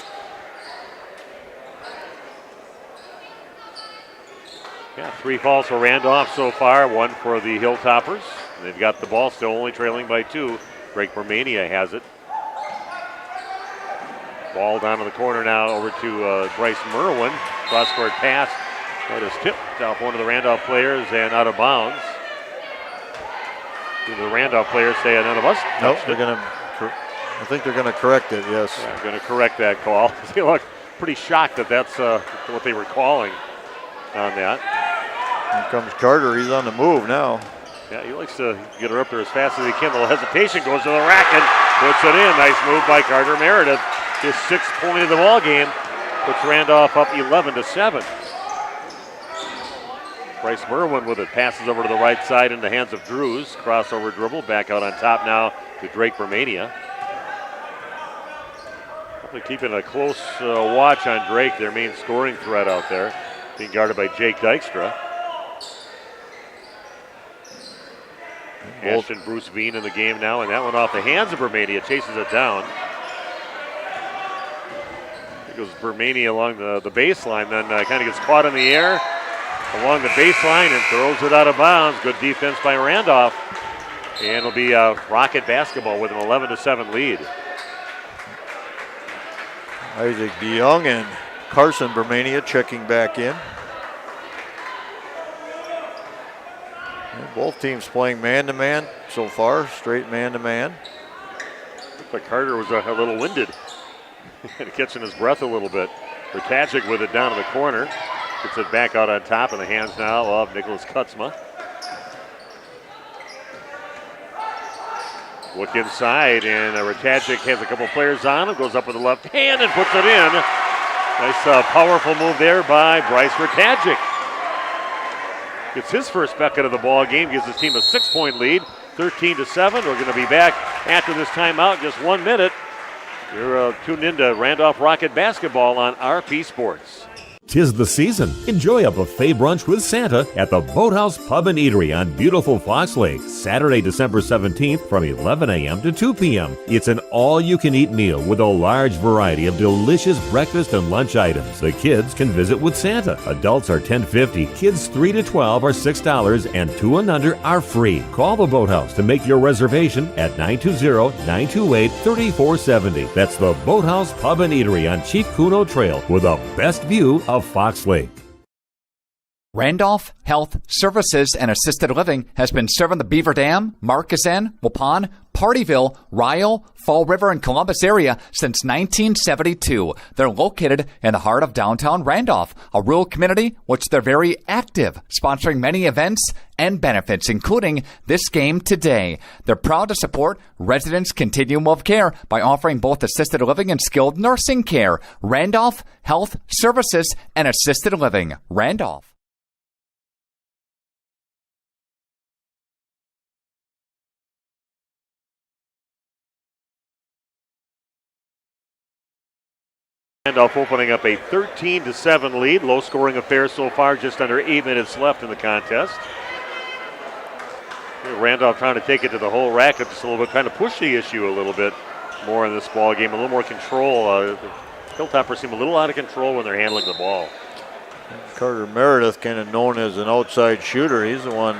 Yeah, 3 fouls for Randolph so far, 1 for the Hilltoppers. They've got the ball, still only trailing by 2. Drake Romania has it. Ball down to the corner now over to Bryce Merwin. Cross-court pass. That is tipped off one of the Randolph players and out of bounds. Do the Randolph players say none of us? Nope, they're going to. I think they're going to correct it. Yes. Yeah, going to correct that call. They look pretty shocked that that's what they were calling on that. Here comes Carter. He's on the move now. Yeah, he likes to get her up there as fast as he can. A little hesitation, goes to the rack and puts it in. Nice move by Carter Meredith. His 6th point of the ball game puts Randolph up 11-7. Bryce Merwin with it, passes over to the right side in the hands of Drews. Crossover dribble, back out on top now to Drake Romania. Probably keeping a close watch on Drake, their main scoring threat out there, being guarded by Jake Dykstra. Ashton Bruce Veen in the game now, and that one off the hands of Romania, chases it down. Here goes Romania along the baseline, then kind of gets caught in the air along the baseline and throws it out of bounds. Good defense by Randolph. And it'll be Rocket basketball with an 11-7 lead. Isaac DeYoung and Carson Romania checking back in. Both teams playing man-to-man so far, straight man-to-man. Looks like Carter was a little winded. Catching his breath a little bit. Ratagic with it down in the corner. Gets it back out on top in the hands now of Nicholas Kutzma. Look inside, and Ratagic has a couple players on him. Goes up with the left hand and puts it in. Nice powerful move there by Bryce Ratagic. Gets his first bucket of the ball game, gives his team a 6-point lead, 13-7. We're going to be back after this timeout, just 1 minute. You're tuned into Randolph Rocket basketball on RP Sports. 'Tis the season. Enjoy a buffet brunch with Santa at the Boathouse Pub and Eatery on beautiful Fox Lake, Saturday, December 17th from 11 a.m. to 2 p.m. It's an all-you-can-eat meal with a large variety of delicious breakfast and lunch items. The kids can visit with Santa. Adults are $10.50, kids 3 to 12 are $6, and 2 and under are free. Call the Boathouse to make your reservation at 920-928-3470. That's the Boathouse Pub and Eatery on Chief Kuno Trail with the best view of Fox Lake. Randolph Health Services and Assisted Living has been serving the Beaver Dam, Marquezine, Waupun, Partyville, Ryle, Fall River, and Columbus area since 1972. They're located in the heart of downtown Randolph, a rural community which they're very active, sponsoring many events and benefits, including this game today. They're proud to support residents' continuum of care by offering both assisted living and skilled nursing care. Randolph Health Services and Assisted Living. Randolph. Randolph opening up a 13-7 lead. Low-scoring affair so far, just under 8 minutes left in the contest. Randolph trying to take it to the whole racket just a little bit, trying to push the issue a little bit more in this ball game, a little more control. The Hilltoppers seem a little out of control when they're handling the ball. Carter Meredith, kind of known as an outside shooter, he's the one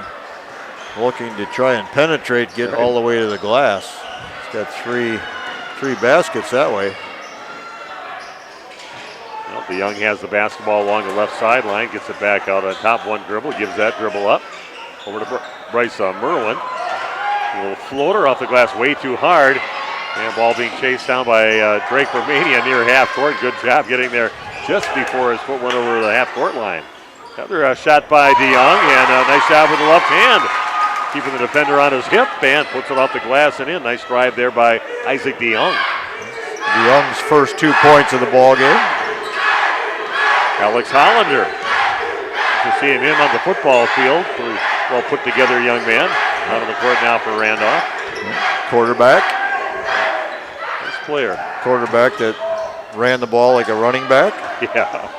looking to try and penetrate, get all the way to the glass. He's got three baskets that way. Well, DeYoung has the basketball along the left sideline, gets it back out on top, one dribble, gives that dribble up. Over to Bryce Merwin. A little floater off the glass, way too hard. And ball being chased down by Drake Romania near half court. Good job getting there just before his foot went over the half court line. Another shot by DeYoung, and a nice job with the left hand. Keeping the defender on his hip and puts it off the glass and in. Nice drive there by Isaac DeYoung. DeYoung's first 2 points of the ball game. Alex Hollander. You can see him in on the football field. Pretty well put together young man. Out on the court now for Randolph. Quarterback. Nice player. Quarterback that ran the ball like a running back. Yeah.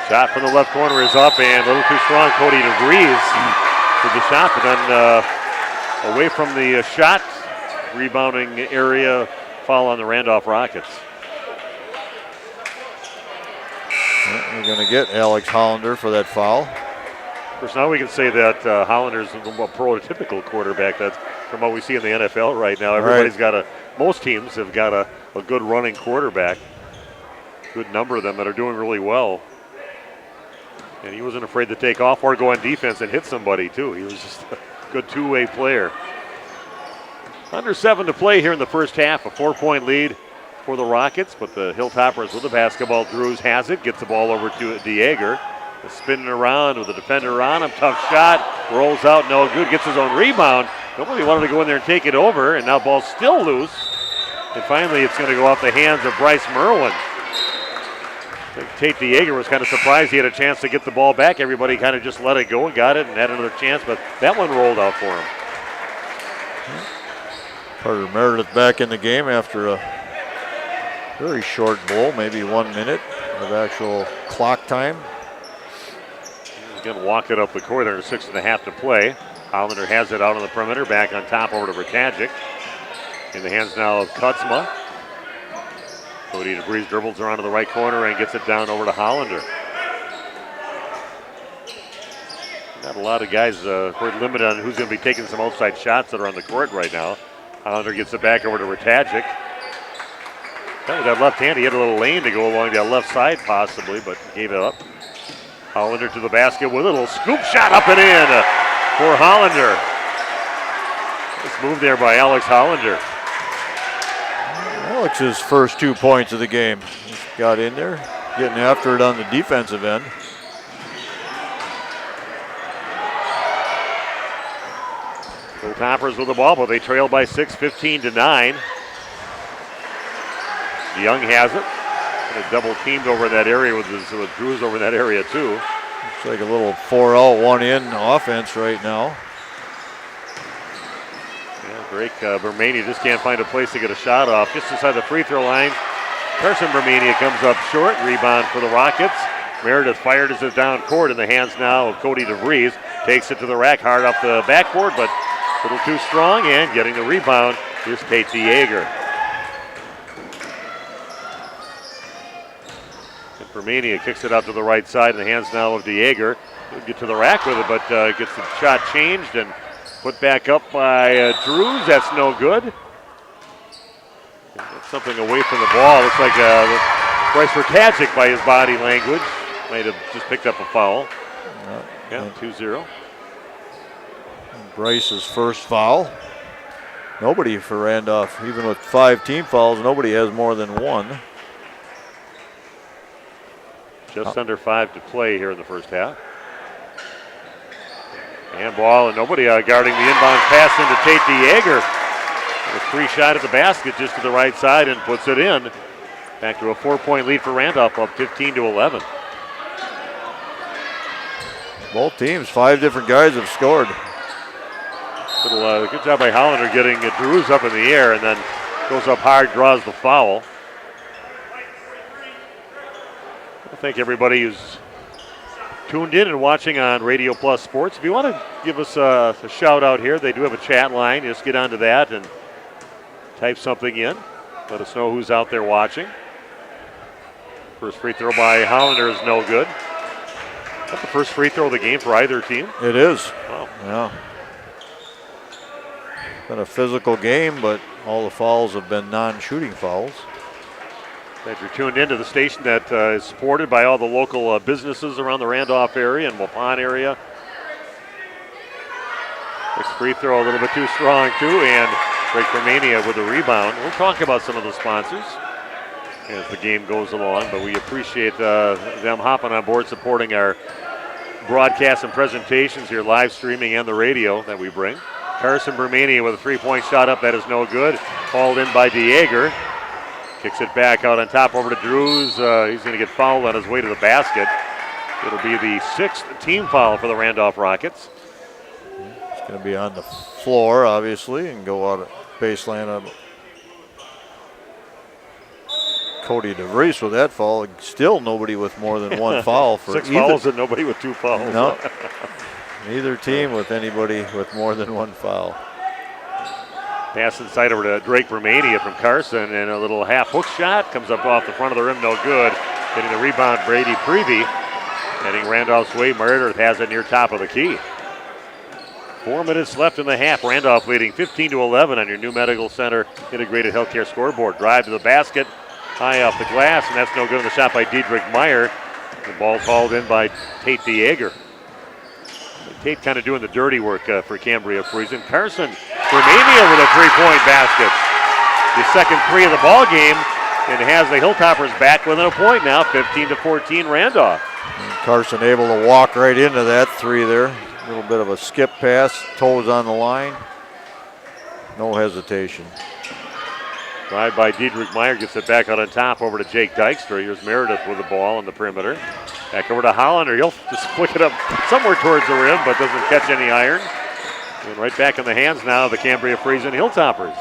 Shot from the left corner is up and a little too strong. Cody DeVries with the shot, but then away from the shot rebounding area, foul on the Randolph Rockets. We're going to get Alex Hollander for that foul. Of course, now we can say that Hollander's a prototypical quarterback. That's from what we see in the NFL right now. Most teams have got a good running quarterback. Good number of them that are doing really well. And he wasn't afraid to take off or go on defense and hit somebody, too. He was just a good two-way player. Under 7 to play here in the first half. A 4-point lead for the Rockets, but the Hilltoppers with the basketball. Drews has it, gets the ball over to DeYager. Spinning around with the defender on him. Tough shot. Rolls out, no good. Gets his own rebound. Nobody wanted to go in there and take it over, and now ball's still loose. And finally, it's going to go off the hands of Bryce Merwin. I think Tate DeYager was kind of surprised he had a chance to get the ball back. Everybody kind of just let it go and got it and had another chance, but that one rolled out for him. Carter Meredith back in the game after a very short bowl, maybe 1 minute of actual clock time. Again, walked it up the court under 6.5 to play. Hollander has it out on the perimeter, back on top over to Vrtajic. In the hands now of Kutzma. Cody DeVries dribbles around to the right corner and gets it down over to Hollander. Not a lot of guys, we're limited on who's going to be taking some outside shots that are on the court right now. Hollander gets it back over to Vrtajic. With that left hand, he had a little lane to go along that left side possibly, but gave it up. Hollander to the basket with a little scoop shot up and in for Hollander. Nice move there by Alex Hollander. Alex's first 2 points of the game. He's got in there, getting after it on the defensive end. Hilltoppers with the ball, but they trail by 6, 15-9. DeYoung has it. Double teamed over in that area with Drews over in that area too. Looks like a little 4-out, 1-in offense right now. Yeah, Drake Bermania just can't find a place to get a shot off. Just inside the free throw line. Carson Bermania comes up short. Rebound for the Rockets. Meredith fired as it down court in the hands now of Cody DeVries. Takes it to the rack hard off the backboard, but a little too strong, and getting the rebound is Tate DeYager. Romania kicks it out to the right side in the hands now of DeJager. He'll get to the rack with it, but gets the shot changed and put back up by Drews. That's no good. That's something away from the ball. Looks like Bryce Vertagic by his body language. Might have just picked up a foul. Yeah, 2-0. Bryce's first foul. Nobody for Randolph, even with 5 team fouls, nobody has more than 1. Just under 5 to play here in the first half. And ball, and nobody guarding the inbound pass into Tate DeJager. A free shot at the basket just to the right side and puts it in. Back to a 4-point lead for Randolph, up 15-11. Both teams, 5 different guys have scored. Good job by Hollander getting Drews up in the air and then goes up hard, draws the foul. I thank everybody who's tuned in and watching on Radio Plus Sports. If you want to give us a shout out here, they do have a chat line. Just get onto that and type something in. Let us know who's out there watching. First free throw by Hollander is no good. Is that the first free throw of the game for either team? It is. Wow. Yeah. Been a physical game, but all the fouls have been non-shooting fouls. Glad you're tuned into the station that is supported by all the local businesses around the Randolph area and Waupun area. Next free throw a little bit too strong too, and Drake Romania with a rebound. We'll talk about some of the sponsors as the game goes along, but we appreciate them hopping on board supporting our broadcasts and presentations here, live streaming and the radio that we bring. Carson Bermania with a 3-point shot up. That is no good. Hauled in by DeJager. Kicks it back out on top over to Drews. He's going to get fouled on his way to the basket. It'll be the 6th team foul for the Randolph Rockets. It's going to be on the floor, obviously, and go out of baseline of Cody DeVries with that foul. Still nobody with more than 1 foul. For 6 fouls and nobody with 2 fouls. No. Neither team with anybody with more than 1 foul. Pass inside over to Drake Romania from Carson, and a little half hook shot comes up off the front of the rim, no good. Getting the rebound, Brady Prevey. Heading Randolph's way, Meredith has it near top of the key. 4 minutes left in the half. Randolph leading 15-11 on your New Medical Center Integrated Healthcare scoreboard. Drive to the basket, high off the glass, and that's no good on the shot by Diedrich Meyer. The ball's hauled in by Tate DeJager. Tate kind of doing the dirty work for Cambria-Friesland. Carson Romania with a 3-point basket. The second 3 of the ball game, and has the Hilltoppers back within a point now, 15-14 Randolph. And Carson able to walk right into that 3 there. A little bit of a skip pass, toes on the line. No hesitation. Drive by Diedrich Meyer, gets it back out on top over to Jake Dykstra. Here's Meredith with the ball on the perimeter. Back over to Hollander. He'll just flick it up somewhere towards the rim, but doesn't catch any iron. And right back in the hands now of the Cambria-Friesland Hilltoppers.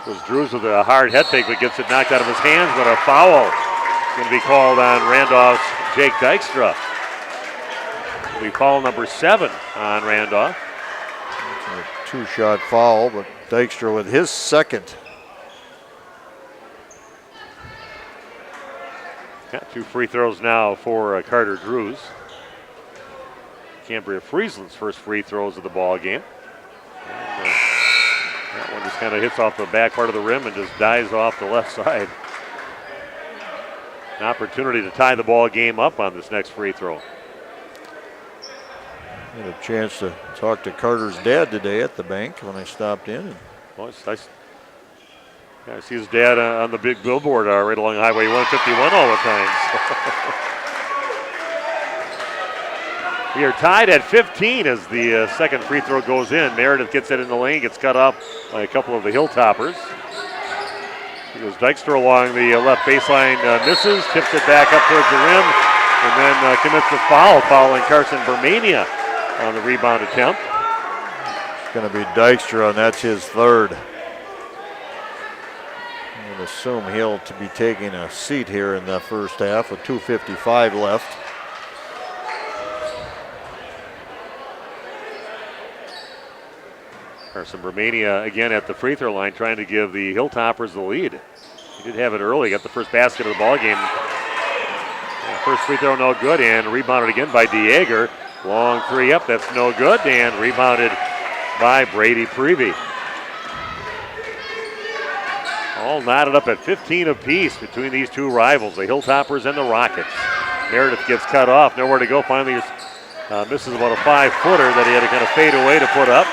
It was Drews with a hard head fake, but gets it knocked out of his hands, but a foul is going to be called on Randolph's Jake Dykstra. It'll be foul number 7 on Randolph. It's a 2-shot foul, but Dykstra with his second. Got 2 free throws now for Carter Drews. Cambria-Friesland's first free throws of the ball game. And, that one just kind of hits off the back part of the rim and just dies off the left side. An opportunity to tie the ball game up on this next free throw. I had a chance to talk to Carter's dad today at the bank when I stopped in. Well, it's nice. Yeah, I see his dad on the big billboard right along Highway 151 all the time. So. We are tied at 15 as the second free throw goes in. Meredith gets it in the lane, gets cut off by a couple of the Hilltoppers. He goes Dykstra along the left baseline, misses, tips it back up towards the rim, and then commits a foul, fouling Carson Bermania on the rebound attempt. It's going to be Dykstra, and that's his 3rd. I would assume he'll to be taking a seat here in the first half with 2:55 left. Carson Bermania again at the free throw line trying to give the Hilltoppers the lead. He did have it early, got the first basket of the ball game. First free throw no good, and rebounded again by DeYager. Long three up, that's no good, and rebounded by Brady Prevey. All knotted up at 15 apiece between these two rivals, the Hilltoppers and the Rockets. Meredith gets cut off, nowhere to go. Finally misses about a 5-footer that he had to kind of fade away to put up.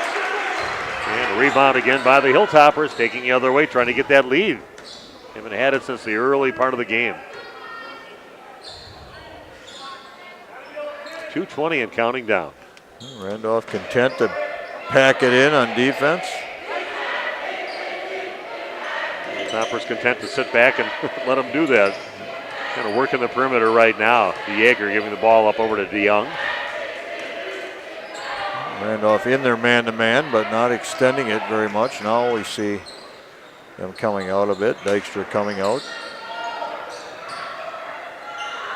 And a rebound again by the Hilltoppers, taking the other way, trying to get that lead. Haven't had it since the early part of the game. 2:20 and counting down. Randolph content to pack it in on defense. Toppers content to sit back and let them do that. Kind of working the perimeter right now. DeYager giving the ball up over to DeYoung. Randolph in their man-to-man, but not extending it very much. Now we see them coming out a bit. Dykstra coming out.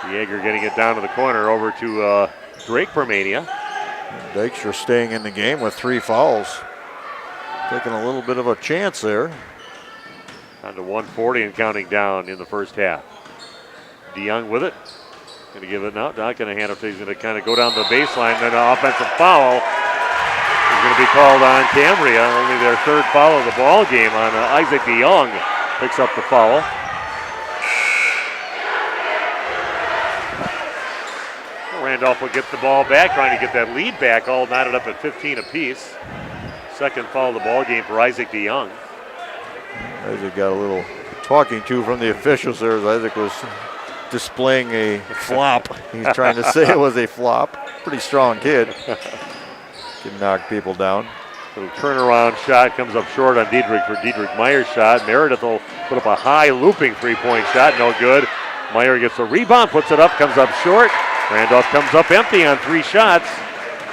DeYager getting it down to the corner over to Drake Permania. Dykstra staying in the game with 3 fouls. Taking a little bit of a chance there. Down to 1:40 and counting down in the first half. DeYoung with it. Going to give it now. Not going to hand it. He's going to kind of go down the baseline. Then an offensive foul is going to be called on Cambria. Only their 3rd foul of the ball game on Isaac DeYoung. Picks up the foul. Randolph will get the ball back, trying to get that lead back, all knotted up at 15 apiece. 2nd foul of the ball game for Isaac DeYoung. Isaac got a little talking to from the officials there as Isaac was displaying a flop. He's trying to say it was a flop. Pretty strong kid. Can knock people down. Little turnaround shot comes up short on Diedrich for Diedrich Meyer's shot. Meredith will put up a high looping 3-point shot, no good. Meyer gets the rebound, puts it up, comes up short. Randolph comes up empty on 3 shots.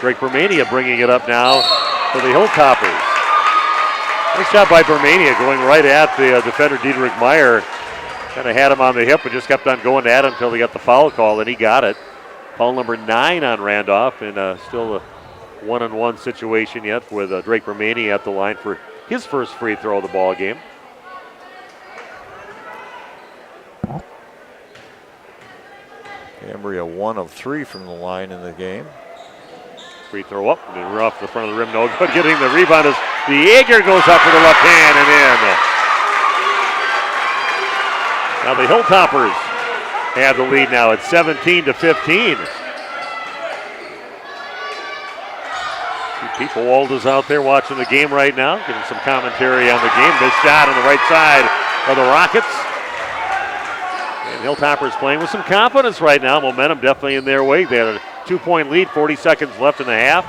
Drake Bermania bringing it up now for the Hilltoppers. Nice shot by Bermania going right at the defender Diedrich Meyer. Kind of had him on the hip, but just kept on going at him until he got the foul call, and he got it. Foul number 9 on Randolph, and still a 1-on-1 situation yet with Drake Bermania at the line for his first free throw of the ball game. Cambria 1 of 3 from the line in the game. Free throw up, and we're off the front of the rim, no good. Getting the rebound as DeYager goes up with the left hand and in. Now the Hilltoppers have the lead now at 17-15. Pete Walda's out there watching the game right now, getting some commentary on the game. This shot on the right side of the Rockets. And Hilltoppers playing with some confidence right now. Momentum definitely in their way. They had a 2-point lead, 40 seconds left in the half.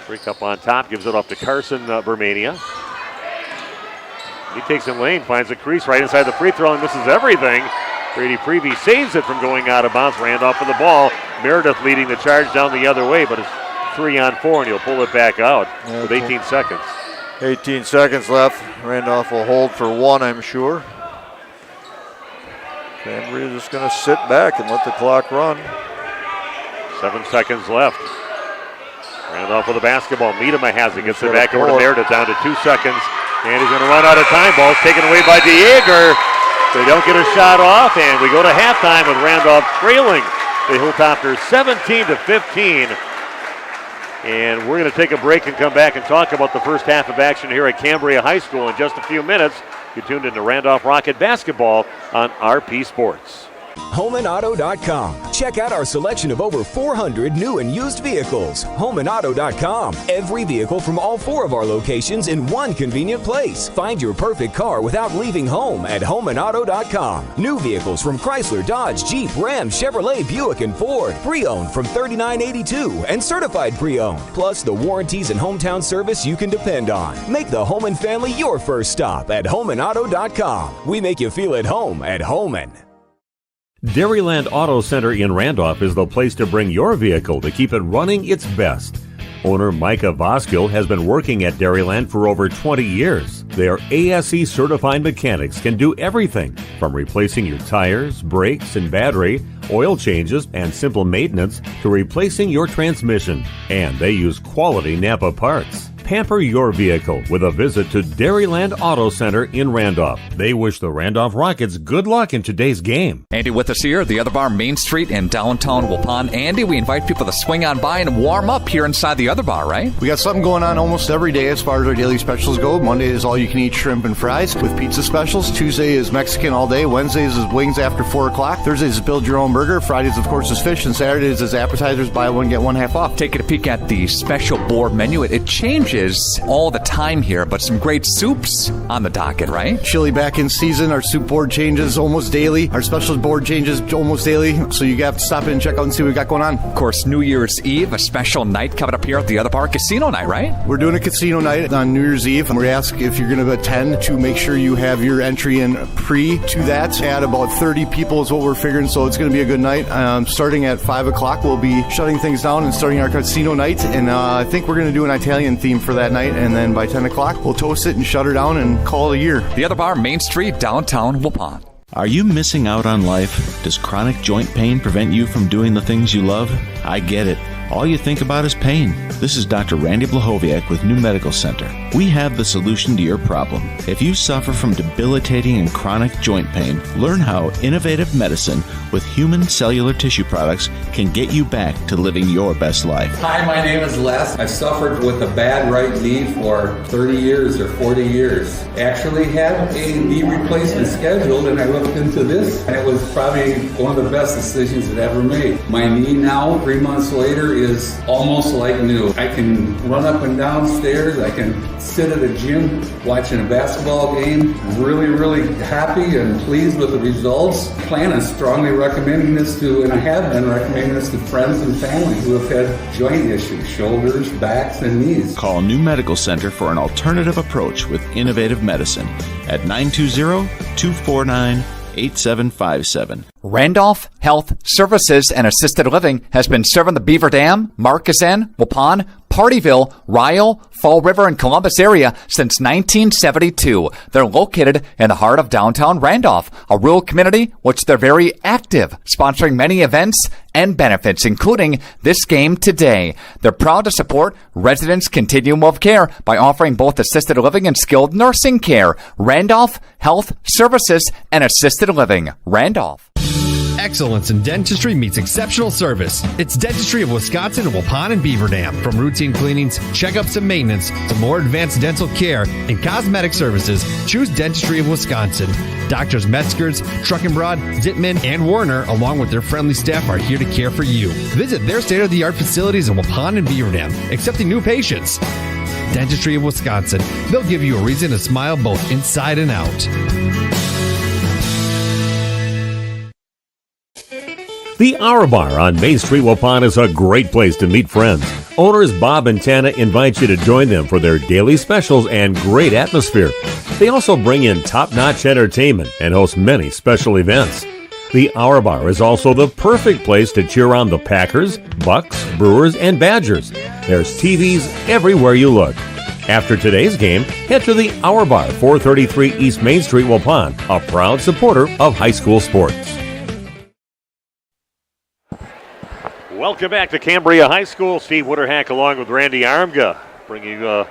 Break up on top, gives it off to Carson Bermania. He takes in lane, finds a crease right inside the free throw and misses everything. Brady Prevey saves it from going out of bounds. Randolph for the ball. Meredith leading the charge down the other way, but it's 3-on-4 and he'll pull it back out with 18 seconds. 18 seconds left. Randolph will hold for 1, I'm sure. Cambria just going to sit back and let the clock run. 7 seconds left. Randolph with the basketball. Miedema has it. Gets it back over to Meredith down to 2 seconds. And he's going to run out of time. Ball's taken away by DeYager. They don't get a shot off, and we go to halftime with Randolph trailing the Hilltoppers 17-15. And we're going to take a break and come back and talk about the first half of action here at Cambria High School in just a few minutes. You're tuned into Randolph Rocket Basketball on RP Sports. HomeandAuto.com. Check out our selection of over 400 new and used vehicles. HomeandAuto.com. Every vehicle from all 4 of our locations in one convenient place. Find your perfect car without leaving home at HomeandAuto.com. New vehicles from Chrysler, Dodge, Jeep, Ram, Chevrolet, Buick, and Ford. Pre-owned from $39.82 and certified pre-owned. Plus the warranties and hometown service you can depend on. Make the Homan family your first stop at HomeandAuto.com. We make you feel at home at Homan. Dairyland Auto Center in Randolph is the place to bring your vehicle to keep it running its best. Owner Micah Voskill has been working at Dairyland for over 20 years. Their ASE certified mechanics can do everything from replacing your tires, brakes, and battery, oil changes, and simple maintenance to replacing your transmission. And they use quality Napa parts. Pamper your vehicle with a visit to Dairyland Auto Center in Randolph. They wish the Randolph Rockets good luck in today's game. Andy with us here, the Other Bar, Main Street in downtown Waupun. Andy, we invite people to swing on by and warm up here inside the Other Bar, right? We got something going on almost every day as far as our daily specials go. Monday is all you can eat shrimp and fries with pizza specials. Tuesday is Mexican all day. Wednesdays is wings after 4 o'clock. Thursdays is build your own burger. Fridays, of course, is fish. And Saturdays is appetizers, buy one, get one half off. Taking a peek at the special board menu. It changes all the time here, but some great soups on the docket, right? Chili back in season. Our soup board changes almost daily. Our specials board changes almost daily. So you have to stop in and check out and see what we got going on. Of course, New Year's Eve, a special night coming up here at the Other Bar, casino night, right? We're doing a casino night on New Year's Eve. We ask if you're going to attend to make sure you have your entry in pre to that. At about 30 people is what we're figuring, so it's going to be a good night. Starting at 5 o'clock, we'll be shutting things down and starting our casino night. And I think we're going to do an Italian theme for that night. And then by 10 o'clock, we'll toast it and shut her down and call it a year. The Other Bar, Main Street, downtown Waupun. Are you missing out on life? Does chronic joint pain prevent you from doing the things you love? I get it. All you think about is pain. This is Dr. Randy Blahoviak with New Medical Center. We have the solution to your problem. If you suffer from debilitating and chronic joint pain, learn how innovative medicine with human cellular tissue products can get you back to living your best life. Hi, my name is Les. I've suffered with a bad right knee for 30 years or 40 years. Actually had a knee replacement scheduled, and I looked into this, and it was probably one of the best decisions I've ever made. My knee now, 3 months later, is almost like new. I can run up and down stairs. I can sit at a gym watching a basketball game. Really, really happy and pleased with the results. Plan on strongly recommending this to, and I have been recommending this to friends and family who have had joint issues, shoulders, backs, and knees. Call New Medical Center for an alternative approach with innovative medicine at 920-249-8757. Randolph Health Services and Assisted Living has been serving the Beaver Dam, Marquezine, Waupun, Partyville, Ryle, Fall River, and Columbus area since 1972. They're located in the heart of downtown Randolph, a rural community which they're very active, sponsoring many events and benefits, including this game today. They're proud to support residents' continuum of care by offering both assisted living and skilled nursing care. Randolph Health Services and Assisted Living. Randolph. Excellence in dentistry meets exceptional service. It's Dentistry of Wisconsin in Waupun and Beaver Dam. From routine cleanings, checkups, and maintenance to more advanced dental care and cosmetic services, choose Dentistry of Wisconsin. Doctors Metzger's, Truckenbrod, Zittman, and Warner, along with their friendly staff, are here to care for you. Visit their state-of-the-art facilities in Waupun and Beaver Dam, accepting new patients. Dentistry of Wisconsin. They'll give you a reason to smile both inside and out. The Hour Bar on Main Street, Waupun is a great place to meet friends. Owners Bob and Tana invite you to join them for their daily specials and great atmosphere. They also bring in top-notch entertainment and host many special events. The Hour Bar is also the perfect place to cheer on the Packers, Bucks, Brewers, and Badgers. There's TVs everywhere you look. After today's game, head to the Hour Bar, 433 East Main Street, Waupun, a proud supporter of high school sports. Welcome back to Cambria High School. Steve Witterhack along with Randy Armga, bringing a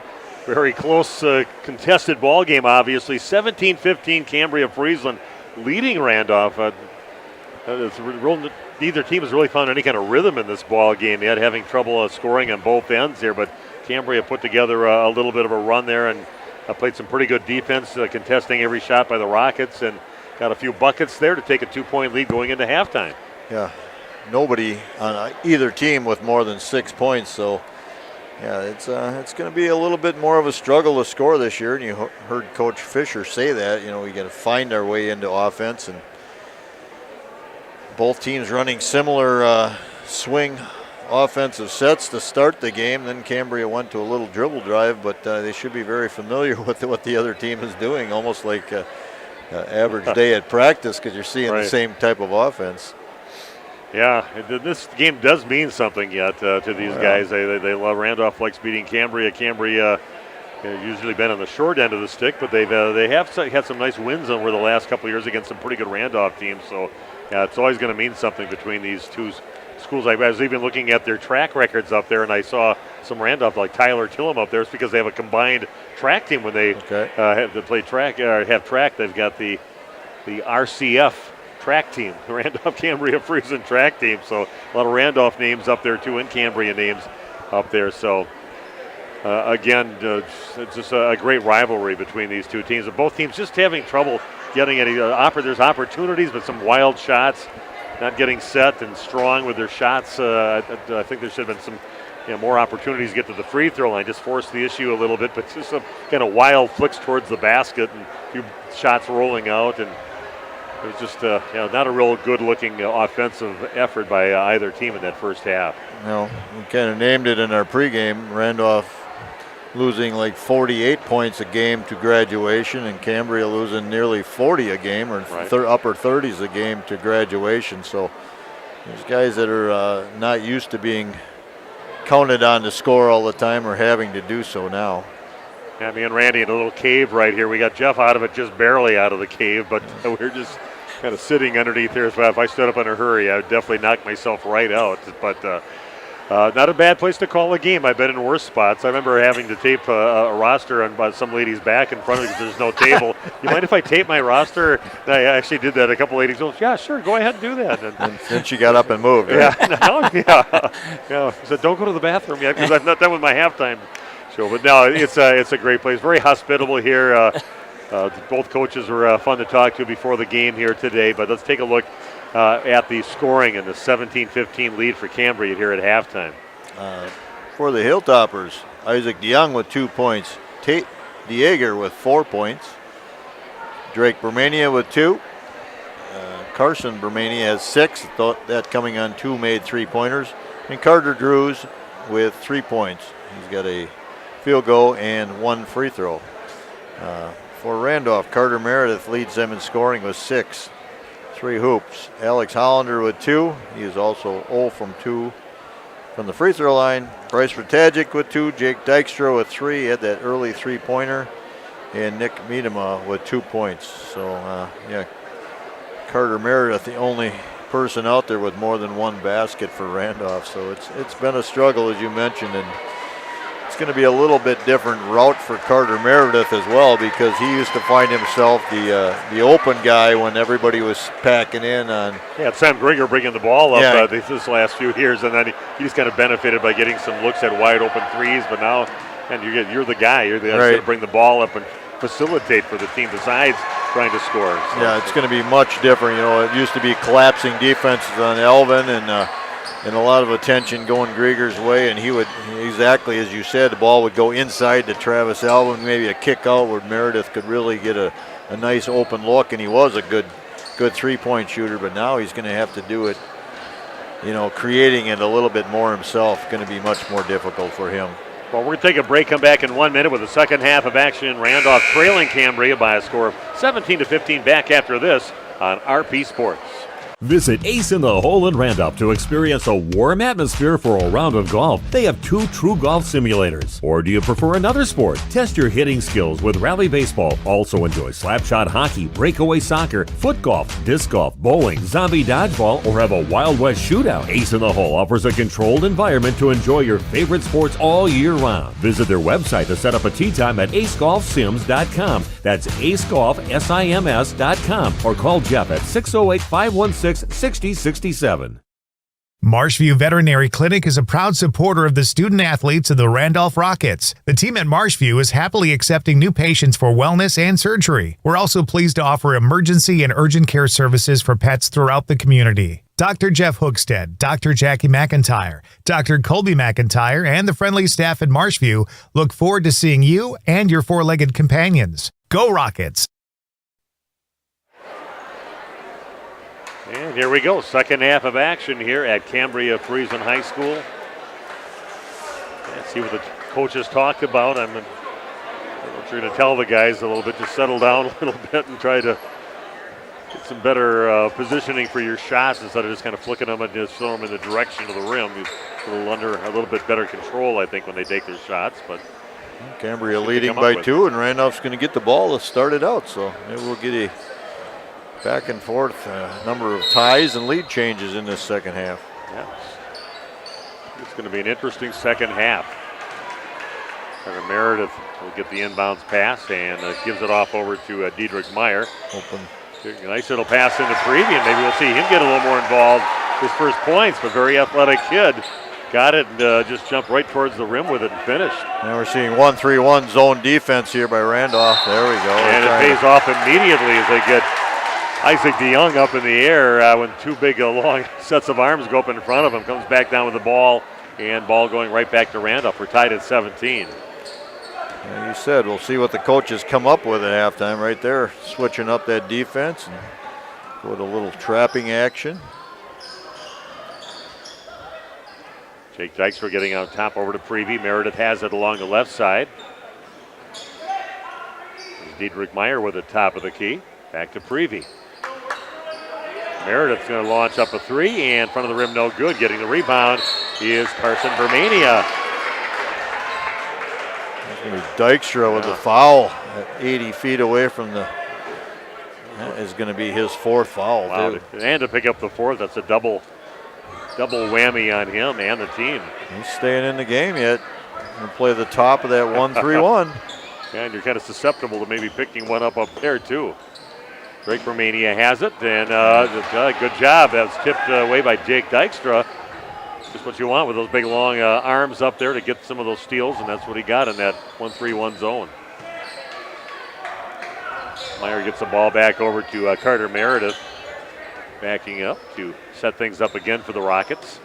very close contested ball game, obviously. 17-15 Cambria-Friesland leading Randolph. Neither team has really found any kind of rhythm in this ball game yet, having trouble scoring on both ends here, but Cambria put together a little bit of a run there and played some pretty good defense, contesting every shot by the Rockets, and got a few buckets there to take a 2-point lead going into halftime. Yeah. Nobody on either team with more than 6 points, so yeah, it's going to be a little bit more of a struggle to score this year. And you heard Coach Fisher say that, we got to find our way into offense, and both teams running similar swing offensive sets to start the game. Then Cambria went to a little dribble drive, but they should be very familiar with what the other team is doing, almost like average day at practice, because you're seeing the same type of offense. Yeah, this game does mean something yet to these guys. They love. Randolph likes beating Cambria. Cambria usually been on the short end of the stick, but they have had some nice wins over the last couple of years against some pretty good Randolph teams. So it's always going to mean something between these two schools. I was even looking at their track records up there, and I saw some Randolph, like Tyler Tillum up there. It's because they have a combined track team when they have to play track, have track. They've got the RCF track team, the Randolph Cambria-Friesland track team. So a lot of Randolph names up there too, and Cambria names up there. So again, it's just a great rivalry between these two teams. And both teams just having trouble getting any. There's opportunities, but some wild shots, not getting set and strong with their shots. I think there should have been some more opportunities to get to the free throw line. Just forced the issue a little bit, but just some kind of wild flicks towards the basket and a few shots rolling out, and it was just not a real good-looking offensive effort by either team in that first half. No, we kind of named it in our pregame. Randolph losing like 48 points a game to Graduation, and Cambria losing nearly 40 a game, or upper 30s a game to Graduation. So there's guys that are not used to being counted on to score all the time or having to do so now. Yeah, me and Randy in a little cave right here. We got Jeff out of it, just barely out of the cave, but we're just kind of sitting underneath here. So if I stood up in a hurry, I would definitely knock myself right out. But not a bad place to call a game. I've been in worse spots. I remember having to tape a roster on some lady's back in front of me because there's no table. You mind if I tape my roster? I actually did that. A couple ladies go, yeah, sure, go ahead and do that. And then she got up and moved. Right? Yeah. I said, don't go to the bathroom yet because I'm not done with my halftime show. But no, it's a great place. Very hospitable here. Both coaches were fun to talk to before the game here today. But let's take a look at the scoring and the 17-15 lead for Cambria here at halftime. For the Hilltoppers, Isaac DeYoung with 2 points. Tate DeJager with 4 points. Drake Bermania with 2. Carson Bermania has 6. That coming on 2 made 3-pointers. And Carter Drews with 3 points. He's got a field goal and 1 free throw. For Randolph, Carter Meredith leads them in scoring with 6. 3 hoops. Alex Hollander with 2. He is also 0 from 2 from the free throw line. Bryce Ratagic with 2. Jake Dykstra with 3. He had that early 3-pointer. And Nick Miedema with 2 points. So, Carter Meredith, the only person out there with more than 1 basket for Randolph. So it's been a struggle, as you mentioned, and it's going to be a little bit different route for Carter Meredith as well, because he used to find himself the open guy when everybody was packing in on. Yeah, Sam Grigger bringing the ball up this last few years, and then he just kind of benefited by getting some looks at wide open threes. But now, and you're the guy. You're the guy that's going to bring the ball up and facilitate for the team besides trying to score. So. Yeah, it's going to be much different. It used to be collapsing defenses on Elvin and a lot of attention going Grieger's way, and he would, exactly as you said, the ball would go inside to Travis Elvin, maybe a kick out where Meredith could really get a nice open look, and he was a good 3-point shooter, but now he's going to have to do it, creating it a little bit more himself, going to be much more difficult for him. Well, we're going to take a break, come back in 1 minute with the second half of action. Randolph trailing Cambria by a score of 17-15 back after this on RP Sports. Visit Ace in the Hole in Randolph to experience a warm atmosphere for a round of golf. They have 2 true golf simulators. Or do you prefer another sport? Test your hitting skills with Rally Baseball. Also enjoy slapshot hockey, breakaway soccer, foot golf, disc golf, bowling, zombie dodgeball, or have a Wild West shootout. Ace in the Hole offers a controlled environment to enjoy your favorite sports all year round. Visit their website to set up a tee time at acegolfsims.com. That's acegolfsims.com. Or call Jeff at 608-516-6067. Marshview Veterinary Clinic is a proud supporter of the student athletes of the Randolph Rockets. The team at Marshview is happily accepting new patients for wellness and surgery. We're also pleased to offer emergency and urgent care services for pets throughout the community. Dr. Jeff Hookstead, Dr. Jackie McIntyre, Dr. Colby McIntyre, and the friendly staff at Marshview look forward to seeing you and your 4-legged companions. Go Rockets! And here we go, second half of action here at Cambria-Friesland High School. Let's see what the coaches talked about. I'm going to tell the guys a little bit to settle down a little bit and try to get some better positioning for your shots instead of just kind of flicking them and just throw them in the direction of the rim. A little bit better control, I think, when they take their shots. But Cambria leading by 2, and Randolph's going to get the ball to start it out. So maybe we'll get a back and forth number of ties and lead changes in this second half. Yeah, It's going to be an interesting second half. Meredith will get the inbounds pass and gives it off over to Diedrich Meyer. Open. A nice little pass into Prevey, and maybe we'll see him get a little more involved. His first points, but very athletic kid. Got it and just jumped right towards the rim with it and finished. Now we're seeing 1-3-1 zone defense here by Randolph. There we go. And it pays off immediately as they get Isaac DeYoung up in the air when two big long sets of arms go up in front of him. Comes back down with the ball, and ball going right back to Randolph. We're tied at 17. Yeah, you said we'll see what the coaches come up with at halftime right there. Switching up that defense and go with a little trapping action. Jake Dykstra getting on top over to Prevey. Meredith has it along the left side. There's Diedrich Meyer with the top of the key. Back to Prevey. Meredith's going to launch up a three, and in front of the rim, no good. Getting the rebound is Carson Bermania. Dykstra with the foul at 80 feet away from the. That is going to be his fourth foul. Wow, and to pick up the fourth, that's a double whammy on him and the team. He's staying in the game yet. Going to play the top of that 1-3-1. Yeah, and you're kind of susceptible to maybe picking one up there too. Drake Bermania has it, and good job. That was tipped away by Jake Dykstra. Just what you want with those big long arms up there to get some of those steals, and that's what he got in that 1-3-1 zone. Meyer gets the ball back over to Carter Meredith, backing up to set things up again for the Rockets.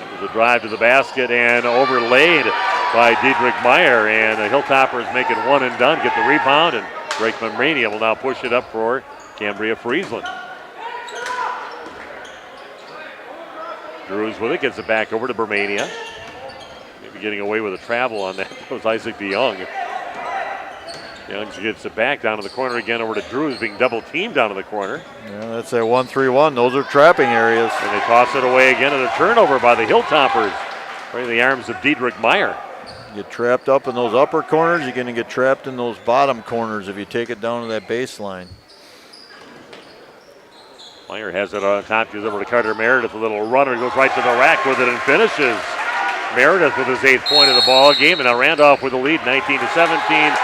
It was a drive to the basket and overlaid by Diedrich Meyer, and the Hilltoppers make it one and done, get the rebound, and Drake Bermania will now push it up for Cambria-Friesland. Drews with it, gets it back over to Bermania. Maybe getting away with a travel on that. That was Isaac DeYoung. Young gets it back down to the corner again over to Drews, being double teamed down to the corner. Yeah, that's a 1-3-1. Those are trapping areas. And they toss it away again, and a turnover by the Hilltoppers. Right in the arms of Diedrich Meyer. Get trapped up in those upper corners, you're going to get trapped in those bottom corners if you take it down to that baseline. Meyer has it on top, gives over to Carter Meredith, a little runner, goes right to the rack with it and finishes. Meredith with his 8th point of the ball game, and now Randolph with the lead, 19-17.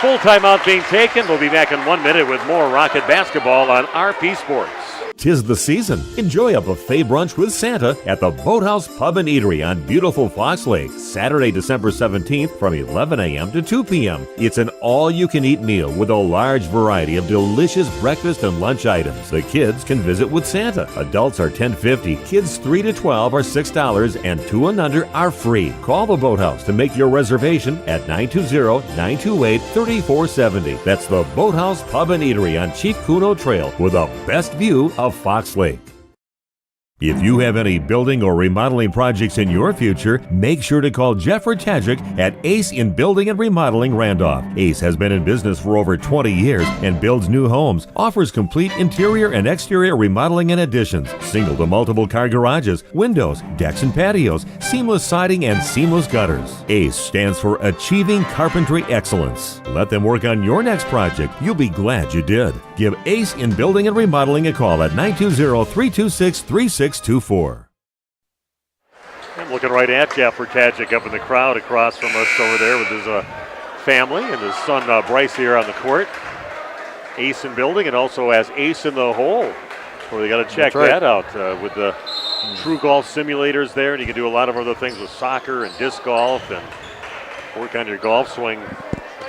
Full timeout being taken. We'll be back in 1 minute with more Rocket basketball on RP Sports. 'Tis the season. Enjoy a buffet brunch with Santa at the Boathouse Pub and Eatery on beautiful Fox Lake, Saturday, December 17th from 11 a.m. to 2 p.m. It's an all-you-can-eat meal with a large variety of delicious breakfast and lunch items. The kids can visit with Santa. Adults are $10.50, kids 3 to 12 are $6, and 2 and under are free. Call the Boathouse to make your reservation at 920-928-3470. That's the Boathouse Pub and Eatery on Chief Kuno Trail with the best view of Fox Lake. If you have any building or remodeling projects in your future, make sure to call Jeff Tadrick at Ace in Building and Remodeling Randolph. Ace has been in business for over 20 years and builds new homes, offers complete interior and exterior remodeling and additions, single to multiple car garages, windows, decks and patios, seamless siding and seamless gutters. Ace stands for Achieving Carpentry Excellence. Let them work on your next project. You'll be glad you did. Give Ace in Building and Remodeling a call at 920-326-3624. I'm looking right at Jeff Tadrick up in the crowd across from us over there with his family and his son Bryce here on the court. Ace in Building, and also has Ace in the Hole. Well, they got to check that out with the True Golf simulators there, and you can do a lot of other things with soccer and disc golf and work on your golf swing.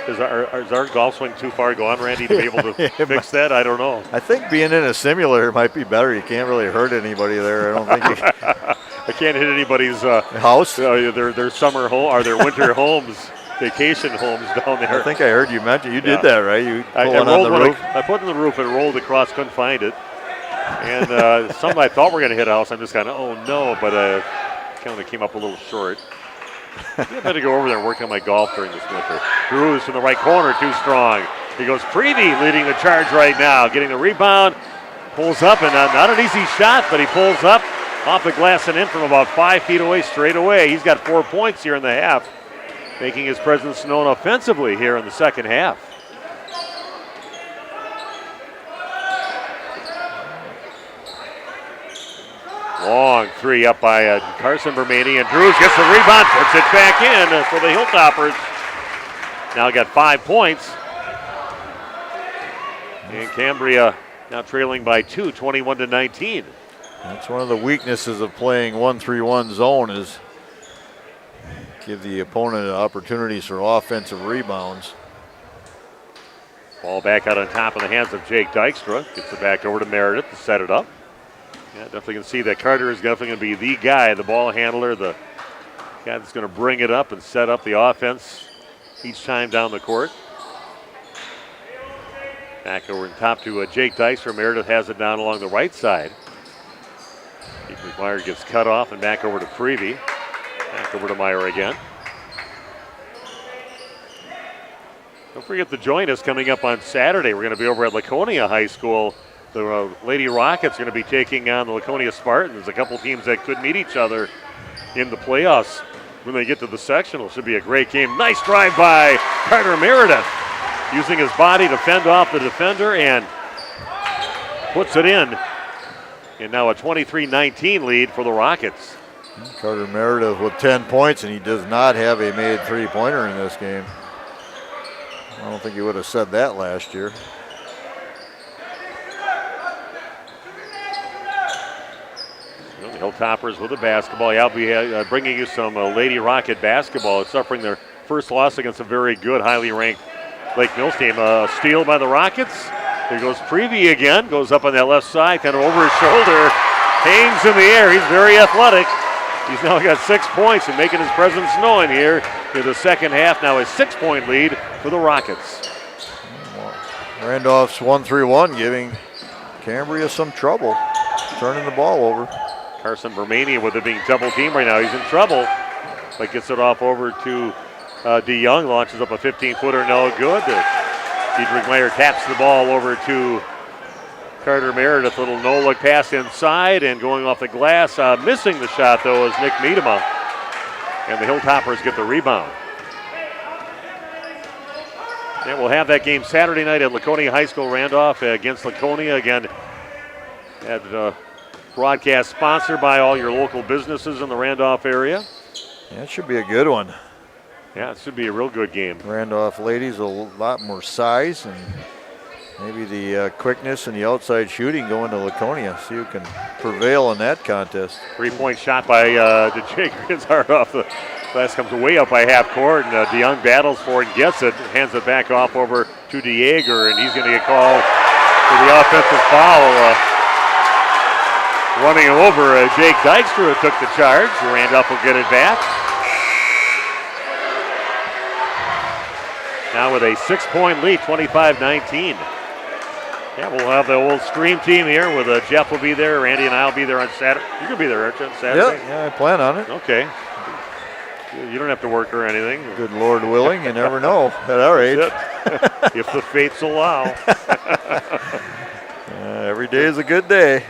Is our golf swing too far gone, Randy, to be able to fix that? I don't know. I think being in a simulator might be better. You can't really hurt anybody there. I don't think you I can't hit anybody's house. Their summer home or their winter homes, vacation homes down there. I think I heard you mention you did that, right? You I on the roof. I put it on the roof and rolled across, couldn't find it. And some I thought were going to hit a house. I'm just kind of, oh no, but kind of came up a little short. I had to go over there and work on my golf during this winter. Drews from the right corner, too strong. He goes Prevey leading the charge right now, getting the rebound, pulls up, and not an easy shot, but he pulls up off the glass and in from about 5 feet away straight away. He's got 4 points here in the half, making his presence known offensively here in the second half. Long three up by Carson Bermani, and Drews gets the rebound, puts it back in for the Hilltoppers. Now got 5 points. And Cambria now trailing by 2, 21-19. That's one of the weaknesses of playing 1-3-1 zone is give the opponent opportunities for offensive rebounds. Ball back out on top in the hands of Jake Dykstra. Gets it back over to Meredith to set it up. Yeah, definitely can see that Carter is definitely going to be the guy, the ball handler, the guy that's going to bring it up and set up the offense each time down the court. Back over and top to Jake Dykstra. Meredith has it down along the right side. Meyer gets cut off and back over to Prevey. Back over to Meyer again. Don't forget to join us coming up on Saturday. We're going to be over at Laconia High School. The Lady Rockets are going to be taking on the Laconia Spartans, a couple teams that could meet each other in the playoffs when they get to the sectional. Should be a great game. Nice drive by Carter Meredith, using his body to fend off the defender and puts it in. And now a 23-19 lead for the Rockets. Carter Meredith with 10 points, and he does not have a made three-pointer in this game. I don't think he would have said that last year. Well, the Hilltoppers with the basketball. Yeah, I'll be bringing you some Lady Rocket basketball. It's suffering their first loss against a very good, highly ranked Lake Mills team. Steal by the Rockets. There goes Prevey again. Goes up on that left side, kind of over his shoulder. Hangs in the air. He's very athletic. He's now got 6 points and making his presence known here in the second half. Now a 6-point lead for the Rockets. Randolph's 1-3-1 giving Cambria some trouble, turning the ball over. Carson Bermani with it being double teamed right now. He's in trouble, but gets it off over to DeYoung. Launches up a 15-footer, no good. Diedrich Meyer taps the ball over to Carter Meredith. Little no-look pass inside and going off the glass. Missing the shot, though, is Nick Miedema. And the Hilltoppers get the rebound. And we'll have that game Saturday night at Laconia High School. Randolph against Laconia again. At broadcast sponsored by all your local businesses in the Randolph area. Yeah, it should be a good one. Yeah, it should be a real good game. Randolph ladies a lot more size and maybe the quickness and the outside shooting going to Laconia. See who can prevail in that contest. 3-point shot by DeJay Grinzard off the glass, comes way up by half court, and DeYoung battles for it and gets it, hands it back off over to DeJager, and he's going to get called for the offensive foul. Running over Jake Dykstra took the charge. Randolph will get it back. Now with a 6-point lead, 25-19. Yeah, we'll have the old stream team here with Jeff will be there. Randy and I will be there on Saturday. You can be there, aren't you, on Saturday? Yeah, I plan on it. Okay. You don't have to work or anything. Good Lord willing, you never know at our age. If the fates allow. Every day is a good day.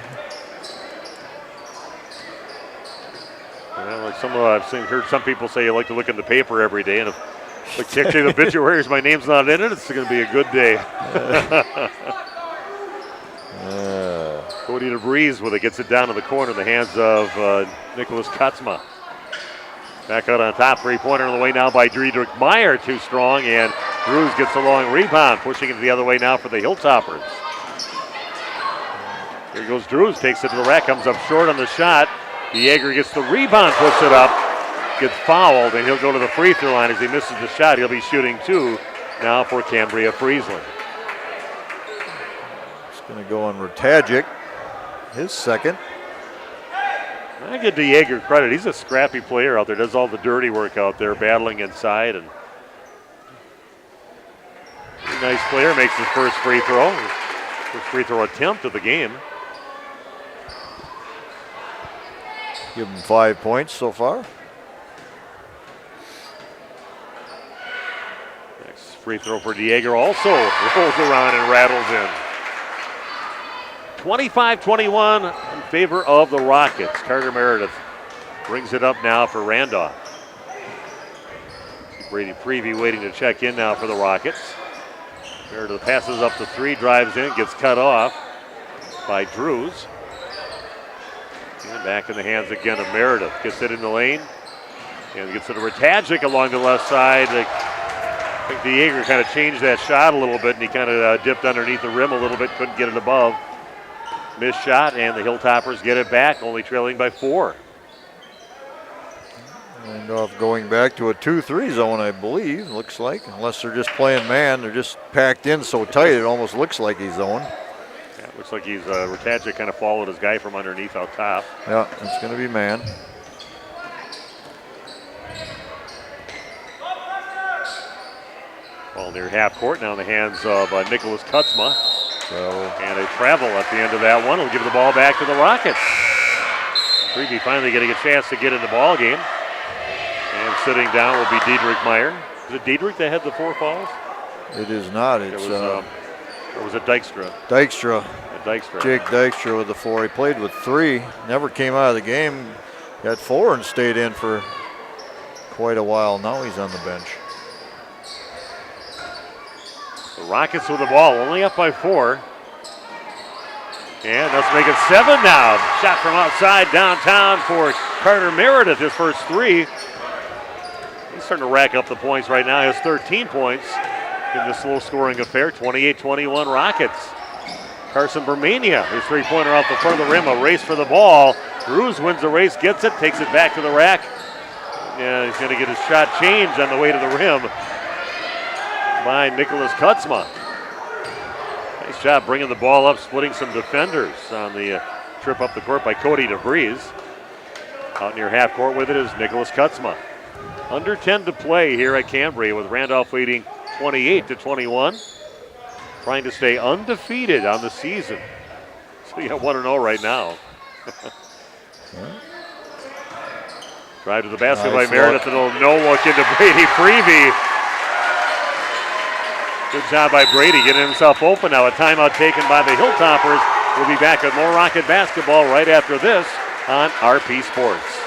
Well, like I've heard some people say you like to look in the paper every day, and if the kick to the obituaries, my name's not in it, it's going to be a good day. Cody DeVries with it, gets it down to the corner in the hands of Nicholas Kutzma. Back out on top, three-pointer on the way now by Diedrich Meyer, too strong, and Drews gets a long rebound, pushing it the other way now for the Hilltoppers. Here goes Drews, takes it to the rack, comes up short on the shot. DeJager gets the rebound, puts it up, gets fouled, and he'll go to the free throw line as he misses the shot. He'll be shooting 2 now for Cambria-Friesland. It's going to go on Rutajic, his second. I give DeJager credit. He's a scrappy player out there, does all the dirty work out there, battling inside. And a nice player, makes his first free throw. First free throw attempt of the game. Give him 5 points so far. Next free throw for DeJager also rolls around and rattles in. 25-21 in favor of the Rockets. Carter Meredith brings it up now for Randolph. Brady Prevey waiting to check in now for the Rockets. Meredith passes up the 3, drives in, gets cut off by Drews. And back in the hands again of Meredith. Gets it in the lane. And gets it to Ratajczyk along the left side. I think Dieger kind of changed that shot a little bit, and he kind of dipped underneath the rim a little bit, couldn't get it above. Missed shot, and the Hilltoppers get it back, only trailing by 4. Randolph going back to a 2-3 zone, I believe, looks like. Unless they're just playing man, they're just packed in so tight it almost looks like he's zone. Yeah, it looks like he's Ratajczyk kind of followed his guy from underneath out top. Yeah, it's going to be man. Ball near half court now in the hands of Nicholas Kutzma. And a travel at the end of that one will give the ball back to the Rockets. Freebie finally getting a chance to get in the ball game. And sitting down will be Diedrich Meyer. Is it Diedrich that had the 4 fouls? It is not. It's or was it Dykstra? Dykstra. Dykstra. Jake Dykstra with the 4. He played with 3. Never came out of the game. Got 4 and stayed in for quite a while. Now he's on the bench. The Rockets with the ball, only up by 4. And let's make it 7 now. Shot from outside downtown for Carter Meredith, his first 3. He's starting to rack up the points right now. He has 13 points in this low-scoring affair. 28-21 Rockets. Carson Bermania, his 3-pointer off the front of the rim. A race for the ball. Cruz wins the race, gets it, takes it back to the rack. And he's going to get his shot changed on the way to the rim by Nicholas Kutzma. Nice job bringing the ball up, splitting some defenders on the trip up the court by Cody DeVries. Out near half court with it is Nicholas Kutzma. Under 10 to play here at Cambria with Randolph leading 28-21. Trying to stay undefeated on the season. So you got 1-0 right now. Drive to the basket by Meredith, and a no-look into Brady Freebie. Good job by Brady getting himself open now. A timeout taken by the Hilltoppers. We'll be back with more Rocket basketball right after this on RP Sports.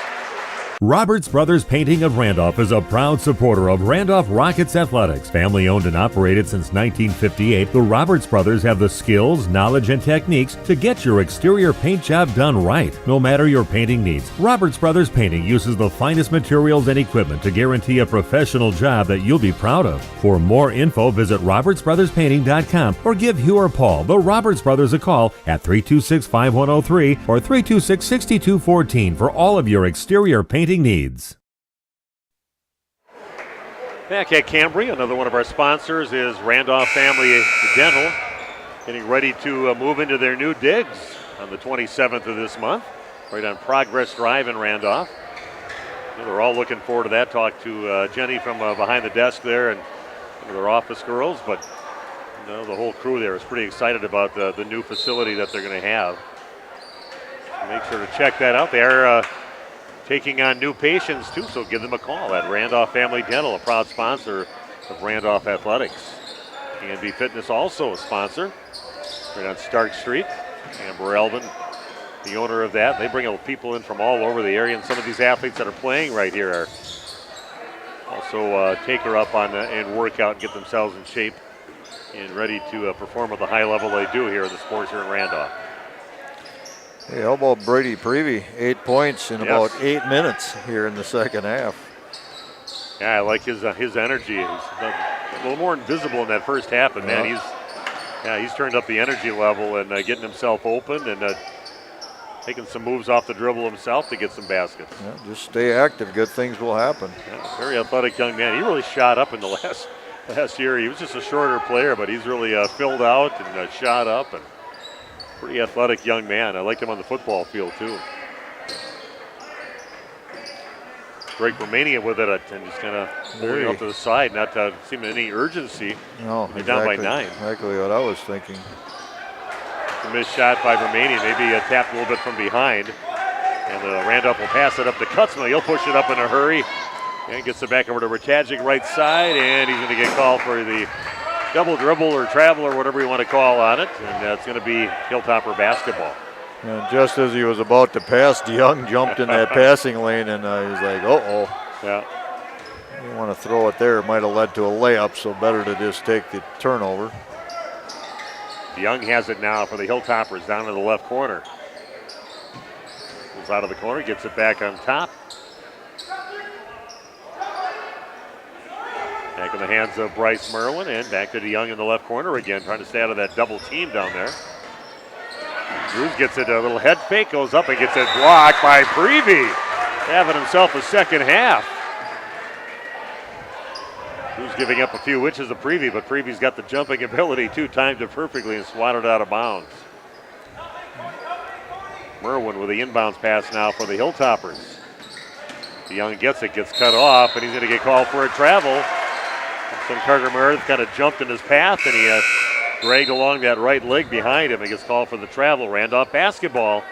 Roberts Brothers Painting of Randolph is a proud supporter of Randolph Rockets athletics. Family owned and operated since 1958, the Roberts Brothers have the skills, knowledge, and techniques to get your exterior paint job done right, no matter your painting needs. Roberts Brothers Painting uses the finest materials and equipment to guarantee a professional job that you'll be proud of. For more info, visit robertsbrotherspainting.com or give Hugh or Paul, the Roberts Brothers, a call at 326-5103 or 326-6214 for all of your exterior painting needs. Back at Cambria, another one of our sponsors is Randolph Family Dental, getting ready to move into their new digs on the 27th of this month, right on Progress Drive in Randolph. They're all looking forward to that. Talk to Jenny from behind the desk there and their office girls, but the whole crew there is pretty excited about the new facility that they're going to have. So make sure to check that out. They are taking on new patients too, so give them a call at Randolph Family Dental, a proud sponsor of Randolph Athletics. B Fitness also a sponsor, right on Stark Street. Amber Elvin, the owner of that. They bring people in from all over the area, and some of these athletes that are playing right here are also take her up on and work out and get themselves in shape and ready to perform at the high level they do here in the sports here in Randolph. Hey, how about Brady Prevey? 8 points in about 8 minutes here in the second half. Yeah, I like his energy. He's a little more invisible in that first half, but man, he's turned up the energy level and getting himself open and taking some moves off the dribble himself to get some baskets. Yeah, just stay active. Good things will happen. Yeah, very athletic young man. He really shot up in the last year. He was just a shorter player, but he's really filled out and shot up and pretty athletic young man. I liked him on the football field too. Drake Romania with it and just kind of moving up to the side, not seeming any urgency. No, they're down by 9. Exactly what I was thinking. A missed shot by Romania, maybe tapped a little bit from behind. And Randolph will pass it up to Kutzma. He'll push it up in a hurry and gets it back over to Ratajczyk right side, and he's going to get called for the double dribble or travel or whatever you want to call on it, and it's going to be Hilltopper basketball. And just as he was about to pass, DeYoung jumped in that passing lane, and he was like, uh-oh. Yeah. You want to throw it there. It might have led to a layup, so better to just take the turnover. DeYoung has it now for the Hilltoppers down in the left corner. Comes out of the corner, gets it back on top. Back in the hands of Bryce Merwin, and back to DeYoung in the left corner again, trying to stay out of that double team down there. Drews gets it, a little head fake, goes up and gets it blocked by Prevey. Having himself a second half. Drews giving up a few inches to Prevey, but Prevey's got the jumping ability too, timed it perfectly and swatted out of bounds. Merwin with the inbounds pass now for the Hilltoppers. DeYoung gets it, gets cut off, and he's going to get called for a travel. Some Carter Meredith kind of jumped in his path, and he dragged along that right leg behind him and gets called for the travel. Randolph basketball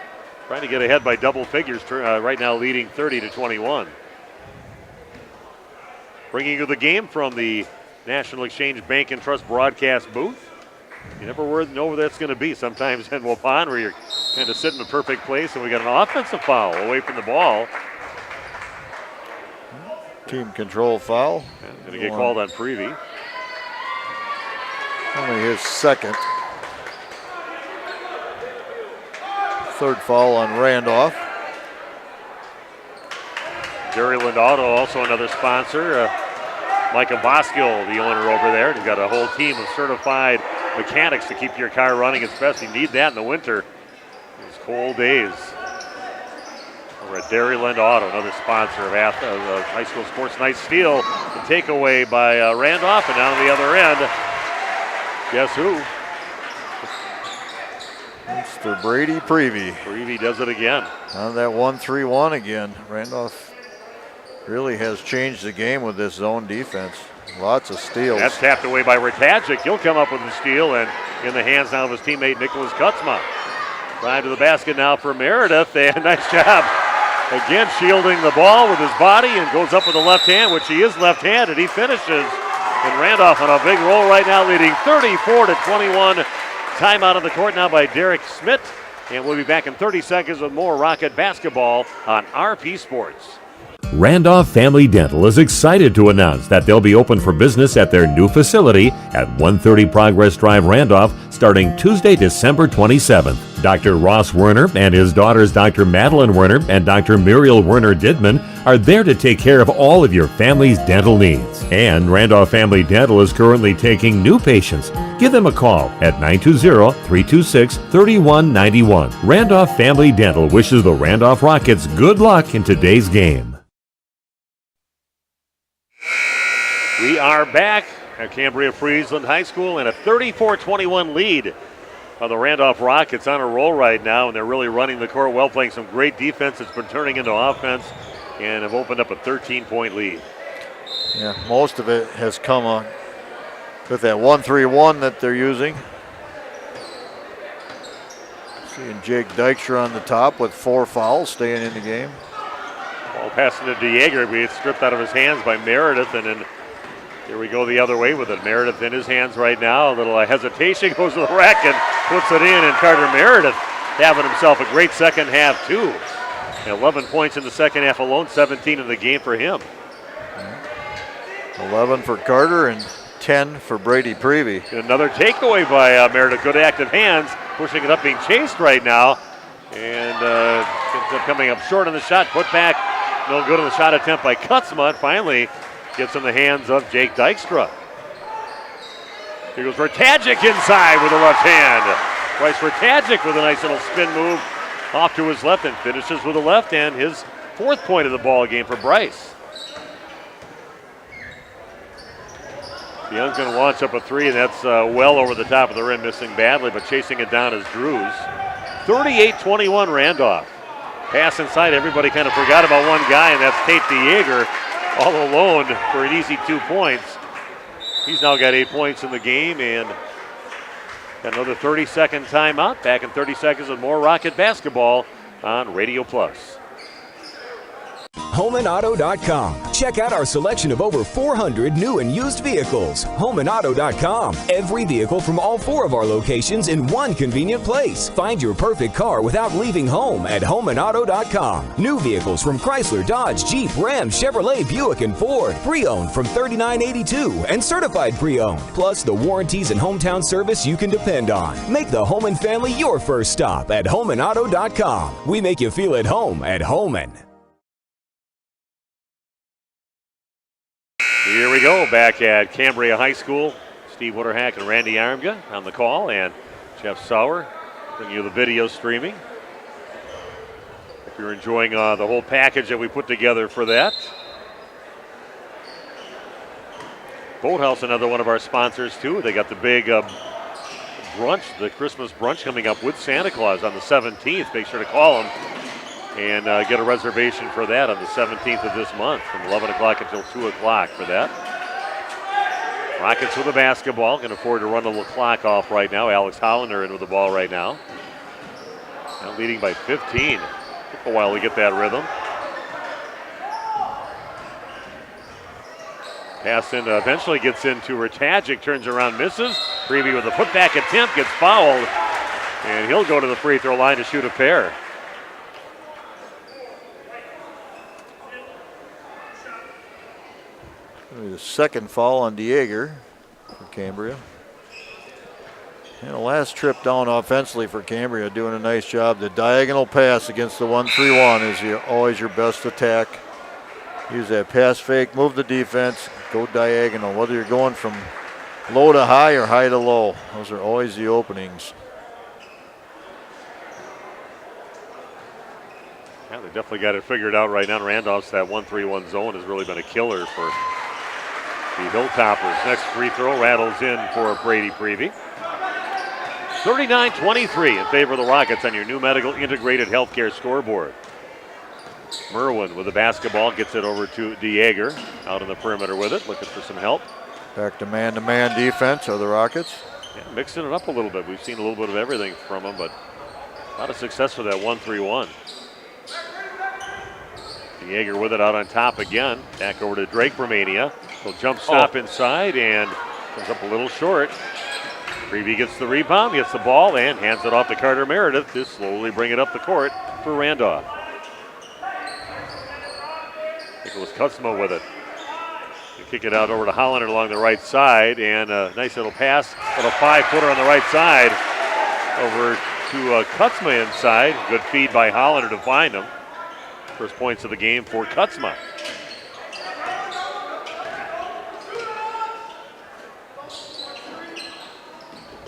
trying to get ahead by double figures, right now leading 30-21. Bringing you the game from the National Exchange Bank and Trust broadcast booth. You never know where that's going to be. Sometimes in Waupun where you're kind of sitting in the perfect place, and we got an offensive foul away from the ball. Team control foul. Going to get called on Prevey. Only his second. Third foul on Randolph. Dairyland Auto, also another sponsor. Micah Boskill, the owner over there. He's got a whole team of certified mechanics to keep your car running its best. You need that in the winter. These cold days. Over at Dairyland Auto, another sponsor of high school sports. Nice steal. The takeaway by Randolph, and down the other end, guess who? Mr. Brady Prevey. Prevey does it again. On that 1-3-1 again. Randolph really has changed the game with this zone defense. Lots of steals. That's tapped away by Ratajcic. He'll come up with the steal, and in the hands now of his teammate Nicholas Kutzma. Drive to the basket now for Meredith, and nice job. Again, shielding the ball with his body, and goes up with the left hand, which he is left-handed. He finishes, and Randolph on a big roll right now, leading 34-21. Timeout on the court now by Derek Schmidt, and we'll be back in 30 seconds with more Rocket basketball on RP Sports. Randolph Family Dental is excited to announce that they'll be open for business at their new facility at 130 Progress Drive, Randolph, starting Tuesday, December 27th. Dr. Ross Werner and his daughters Dr. Madeline Werner and Dr. Muriel Werner Didman are there to take care of all of your family's dental needs. And Randolph Family Dental is currently taking new patients. Give them a call at 920-326-3191. Randolph Family Dental wishes the Randolph Rockets good luck in today's game. We are back at Cambria-Friesland High School, and a 34-21 lead of the Randolph Rockets on a roll right now, and they're really running the court well, playing some great defense. It's been turning into offense, and have opened up a 13-point lead. Yeah, most of it has come on with that 1-3-1 that they're using. Seeing Jake Dykstra on the top with 4 fouls, staying in the game. Ball passing to DeYager, but it's stripped out of his hands by Meredith, and then here we go the other way with it. Meredith in his hands right now. A little hesitation, goes to the rack and puts it in. And Carter Meredith having himself a great second half, too. 11 points in the second half alone, 17 in the game for him. 11 for Carter and 10 for Brady Prevey. And another takeaway by Meredith. Good active hands, pushing it up, being chased right now. And ends up coming up short on the shot. Put back, no good on the shot attempt by Kutzma. Finally gets in the hands of Jake Dykstra. Here goes Ratajcic inside with the left hand. Bryce Ratajcic with a nice little spin move off to his left and finishes with the left hand. His 4th point of the ball game for Bryce. Young's going to launch up a 3, and that's well over the top of the rim, missing badly, but chasing it down is Drews. 38-21 Randolph. Pass inside, everybody kind of forgot about one guy, and that's Tate DeYager. All alone for an easy 2 points. He's now got 8 points in the game, and got another 30-second timeout. Back in 30 seconds with more Rocket basketball on Radio Plus. HomeandAuto.com. Check out our selection of over 400 new and used vehicles. HomeAndAuto.com. Every vehicle from all 4 of our locations in one convenient place. Find your perfect car without leaving home at HomeAndAuto.com. New vehicles from Chrysler, Dodge, Jeep, Ram, Chevrolet, Buick, and Ford. Pre-owned from $39.82 and certified pre-owned. Plus the warranties and hometown service you can depend on. Make the Homan family your first stop at HomeAndAuto.com. We make you feel at home at Homan. Here we go, back at Cambria High School. Steve Witterhack and Randy Armga on the call, and Jeff Sauer bringing you the video streaming. If you're enjoying the whole package that we put together for that. Boathouse, another one of our sponsors too. They got the big brunch, the Christmas brunch coming up with Santa Claus on the 17th. Make sure to call them and get a reservation for that on the 17th of this month from 11 o'clock until 2 o'clock for that. Rockets with the basketball. Can afford to run a little clock off right now. Alex Hollander in with the ball right now. Now leading by 15. Took a while to get that rhythm. Pass in, eventually gets into Ratajik, turns around, misses. Freebie with a putback attempt, gets fouled. And he'll go to the free throw line to shoot a pair. The second foul on Dieger for Cambria. And the last trip down offensively for Cambria, doing a nice job. The diagonal pass against the 1-3-1 is always your best attack. Use that pass fake, move the defense, go diagonal. Whether you're going from low to high or high to low, those are always the openings. Yeah, they definitely got it figured out right now. Randolph's that 1-3-1 zone has really been a killer for the Hilltoppers. Next free throw rattles in for Brady Prevey. 39-23 in favor of the Rockets on your new medical integrated healthcare scoreboard. Merwin with the basketball, gets it over to Dieger. Out on the perimeter with it, looking for some help. Back to man-to-man defense of the Rockets. Yeah, mixing it up a little bit. We've seen a little bit of everything from them, but a lot of success with that 1-3-1. Dieger with it out on top again. Back over to Drake Romania. He'll jump stop inside and comes up a little short. Freebie gets the rebound, gets the ball, and hands it off to Carter Meredith to slowly bring it up the court for Randolph. Nicholas Kutzma with it. You kick it out over to Hollander along the right side, and a nice little pass, little 5-footer on the right side over to Kutzma inside. Good feed by Hollander to find him. First points of the game for Kutzma.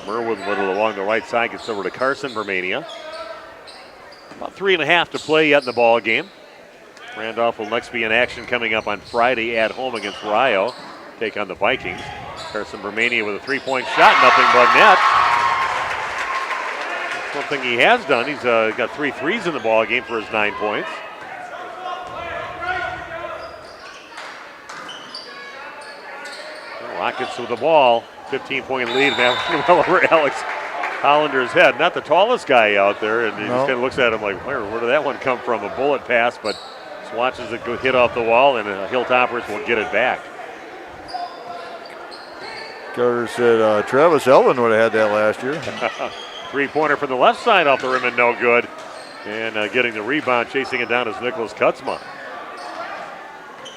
Merwood with it along the right side, gets over to Carson Bermania. About 3.5 to play yet in the ball game. Randolph will next be in action coming up on Friday at home against Rio. Take on the Vikings. Carson Bermania with a 3-point shot, nothing but net. That's one thing he has done. He's got 3 threes in the ball game for his 9 points. Rockets with the ball. 15-point lead now over Alex Hollander's head. Not the tallest guy out there, and he just kind of looks at him like, where did that one come from? A bullet pass, but just watches it go hit off the wall, and Hilltoppers will get it back. Carter said Travis Elvin would have had that last year. 3-pointer from the left side off the rim and no good. And getting the rebound, chasing it down is Nicholas Kutzma.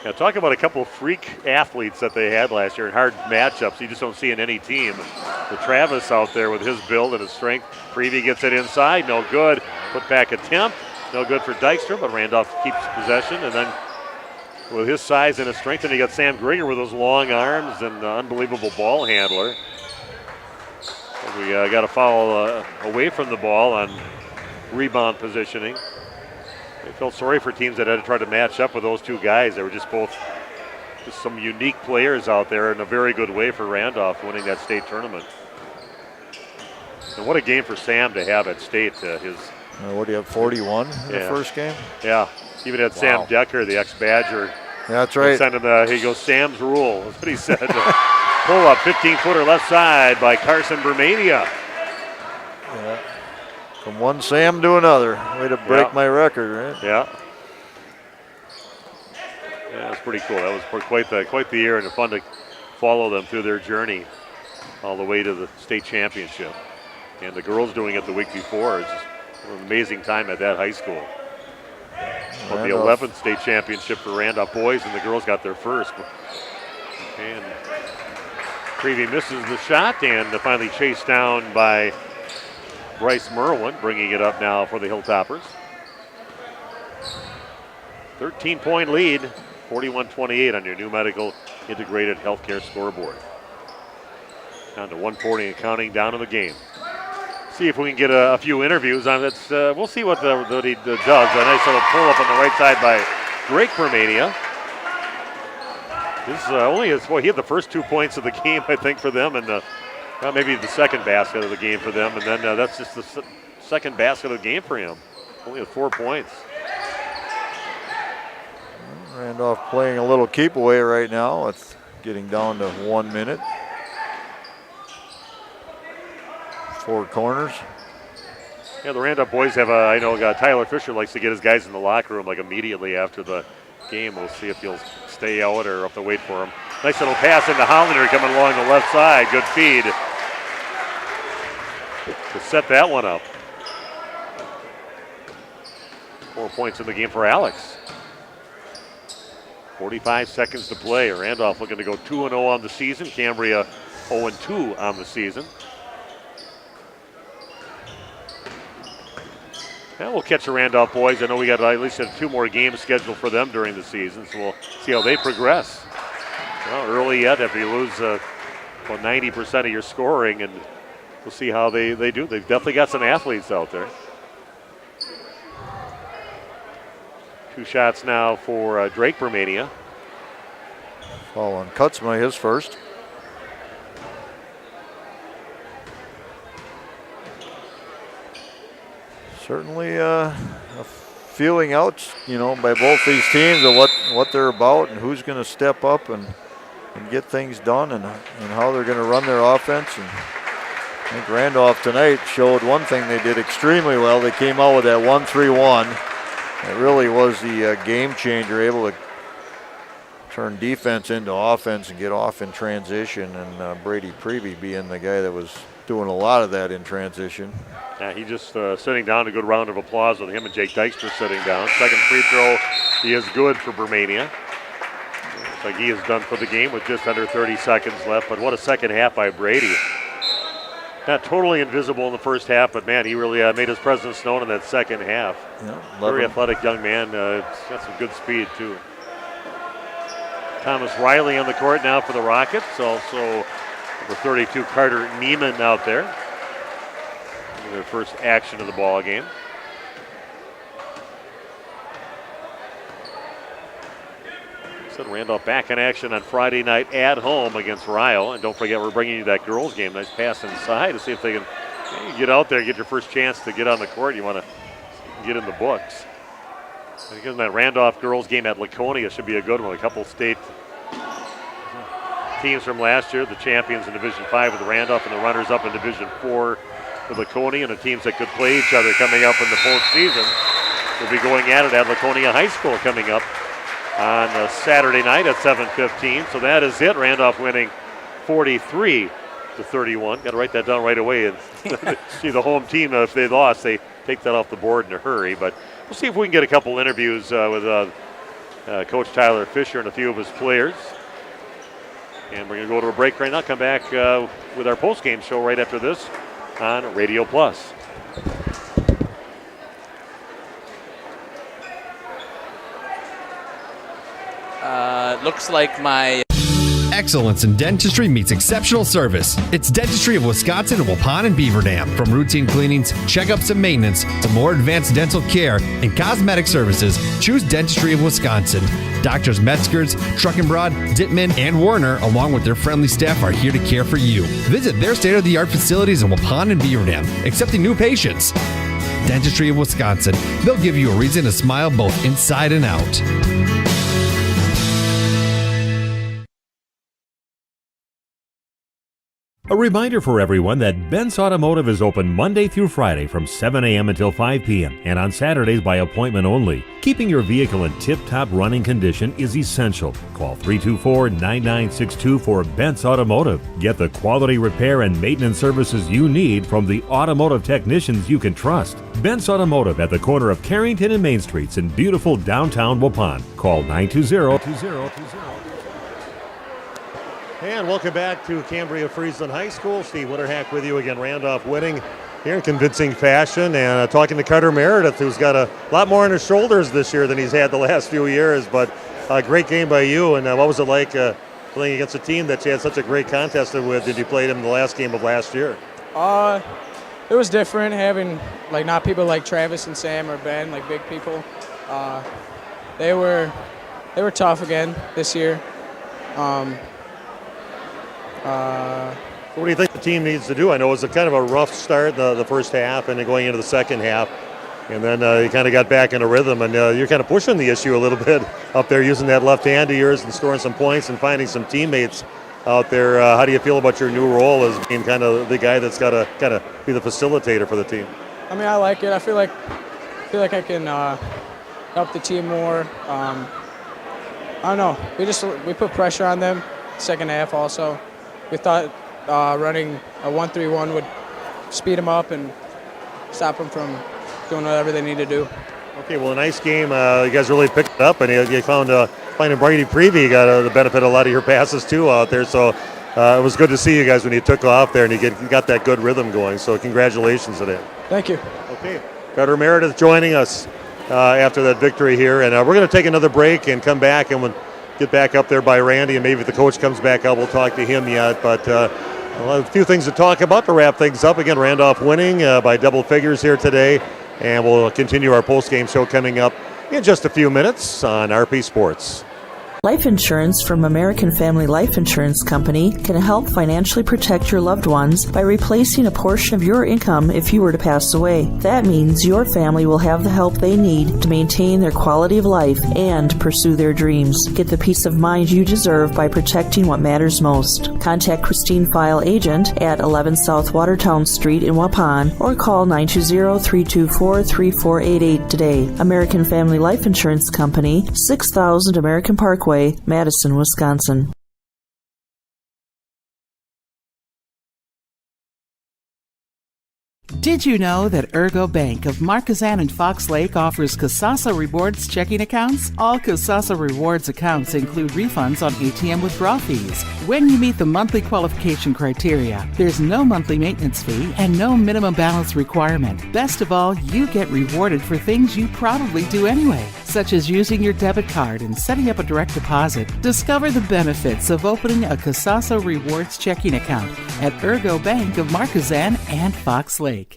Now, talk about a couple of freak athletes that they had last year in hard matchups. You just don't see in any team. The Travis out there with his build and his strength. Prevey gets it inside, no good. Put back attempt, no good for Dykstra, but Randolph keeps possession. And then with his size and his strength, and you got Sam Grigger with those long arms and unbelievable ball handler. We got a foul away from the ball on rebound positioning. I felt sorry for teams that had to try to match up with those two guys. They were just both some unique players out there in a very good way for Randolph winning that state tournament. And what a game for Sam to have at state. What do you have, 41 in the first game? Yeah, even had Sam Decker, the ex-Badger. Yeah, that's right. Sent him he goes, Sam's rule. That's what he said. Pull up, 15-footer left side by Carson Bermania. Yeah. From one Sam to another. Way to break my record, right? Yeah. Yeah, that's pretty cool. That was quite the year, and fun to follow them through their journey all the way to the state championship. And the girls doing it the week before. It's just an amazing time at that high school. Well, the 11th state championship for Randolph boys, and the girls got their first. And Prevey misses the shot, and finally chased down by Bryce Merwin, bringing it up now for the Hilltoppers. 13-point lead, 41-28 on your new medical integrated healthcare scoreboard. Down to 140 and counting down in the game. See if we can get a few interviews on it. We'll see what he does. A nice little pull up on the right side by Drake Bermania. This he had the first 2 points of the game, I think, for them, and maybe the second basket of the game for them, and then that's just the second basket of the game for him. Only had 4 points. Randolph playing a little keep away right now. It's getting down to 1 minute. 4 corners. Yeah, the Randolph boys have Tyler Fisher likes to get his guys in the locker room like immediately after the game. We'll see if he'll stay out or if they'll wait for him. Nice little pass into Hollander coming along the left side. Good feed to set that one up. 4 points in the game for Alex. 45 seconds to play. Randolph looking to go 2-0 on the season. Cambria 0-2 on the season. Now we'll catch the Randolph boys. I know we got at least 2 more games scheduled for them during the season, so we'll see how they progress. Well, early yet after you lose 90% of your scoring, and we'll see how they do. They've definitely got some athletes out there. 2 shots now for Drake Bermania. Foul on Kutzma, his first. Certainly a feeling out, by both these teams of what they're about and who's going to step up and get things done and how they're going to run their offense. And I think Randolph tonight showed one thing they did extremely well. They came out with that 1-3-1. It really was the game changer, able to turn defense into offense and get off in transition, and Brady Prevey being the guy that was doing a lot of that in transition. Yeah, he just sitting down. A good round of applause with him and Jake Dykstra sitting down. Second free throw, he is good for Bermania. Looks like he is done for the game with just under 30 seconds left, but what a second half by Brady. Not totally invisible in the first half, but man, he really made his presence known in that second half. Yeah, very athletic young man. Got some good speed too. Thomas Riley on the court now for the Rockets. Also number 32 Carter Neiman out there. Their first action of the ball game. Said Randolph back in action on Friday night at home against Ryle. And don't forget, we're bringing you that girls game. Nice pass inside to see if they can get out there, get your first chance to get on the court. You want to get in the books. Because that Randolph girls game at Laconia should be a good one. A couple state teams from last year, the champions in Division 5 with Randolph and the runners-up in Division 4 with Laconia, and the teams that could play each other coming up in the postseason will be going at it at Laconia High School coming up on Saturday night at 7:15. So that is it. Randolph winning 43-31. Got to write that down right away. And see the home team, if they lost, they take that off the board in a hurry. But we'll see if we can get a couple interviews with Coach Tyler Fisher and a few of his players. And we're going to go to a break right now. Come back with our post-game show right after this on Radio Plus. Looks like my... Excellence in dentistry meets exceptional service. It's Dentistry of Wisconsin in Waupun and Beaver Dam. From routine cleanings, checkups, and maintenance to more advanced dental care and cosmetic services, choose Dentistry of Wisconsin. Doctors Metzger's, Truckenbrod, Dittman, and Warner, along with their friendly staff, are here to care for you. Visit their state-of-the-art facilities in Waupun and Beaver Dam, accepting new patients. Dentistry of Wisconsin. They'll give you a reason to smile both inside and out. A reminder for everyone that Bent's Automotive is open Monday through Friday from 7 a.m. until 5 p.m. and on Saturdays by appointment only. Keeping your vehicle in tip-top running condition is essential. Call 324-9962 for Bent's Automotive. Get the quality repair and maintenance services you need from the automotive technicians you can trust. Bent's Automotive at the corner of Carrington and Main Streets in beautiful downtown Waupun. Call 920-2020. And welcome back to Cambria-Friesland High School. Steve Winterhack with you again. Randolph winning here in convincing fashion. And talking to Carter Meredith, who's got a lot more on his shoulders this year than he's had the last few years. But a great game by you. And what was it like playing against a team that you had such a great contest with? Did you play them the last game of last year? It was different having not people like Travis and Sam or Ben, like big people. They were tough again this year. What do you think the team needs to do? I know it was a kind of a rough start the first half and then going into the second half. And then you kind of got back in a rhythm, and you're kind of pushing the issue a little bit up there, using that left hand of yours and scoring some points and finding some teammates out there. How do you feel about your new role as being kind of the guy that's got to kind of be the facilitator for the team? I mean, I like it. I feel like I can help the team more. I don't know. We put pressure on them second half also. We thought running a 1-3-1 would speed them up and stop them from doing whatever they need to do. Okay, well, a nice game. You guys really picked it up, and you found finding Brady Prevey got the benefit of a lot of your passes too out there. So it was good to see you guys when you took off there and you got that good rhythm going. So congratulations to that. Thank you. Okay, Carter Meredith joining us after that victory here, and we're going to take another break and come back, and we'll get back up there by Randy, and maybe if the coach comes back out, we'll talk to him yet. But a few things to talk about to wrap things up. Again, Randolph winning by double figures here today, and we'll continue our post-game show coming up in just a few minutes on RP Sports. Life insurance from American Family Life Insurance Company can help financially protect your loved ones by replacing a portion of your income if you were to pass away. That means your family will have the help they need to maintain their quality of life and pursue their dreams. Get the peace of mind you deserve by protecting what matters most. Contact Christine File Agent at 11 South Watertown Street in Waupun or call 920-324-3488 today. American Family Life Insurance Company, 6000 American Parkway, Madison, Wisconsin. Did you know that Ergo Bank of Marquezan and Fox Lake offers Casasa Rewards checking accounts? All Casasa Rewards accounts include refunds on ATM withdrawal fees. When you meet the monthly qualification criteria, there's no monthly maintenance fee and no minimum balance requirement. Best of all, you get rewarded for things you probably do anyway, such as using your debit card and setting up a direct deposit. Discover the benefits of opening a Casasa Rewards checking account at Ergo Bank of Marquezan and Fox Lake.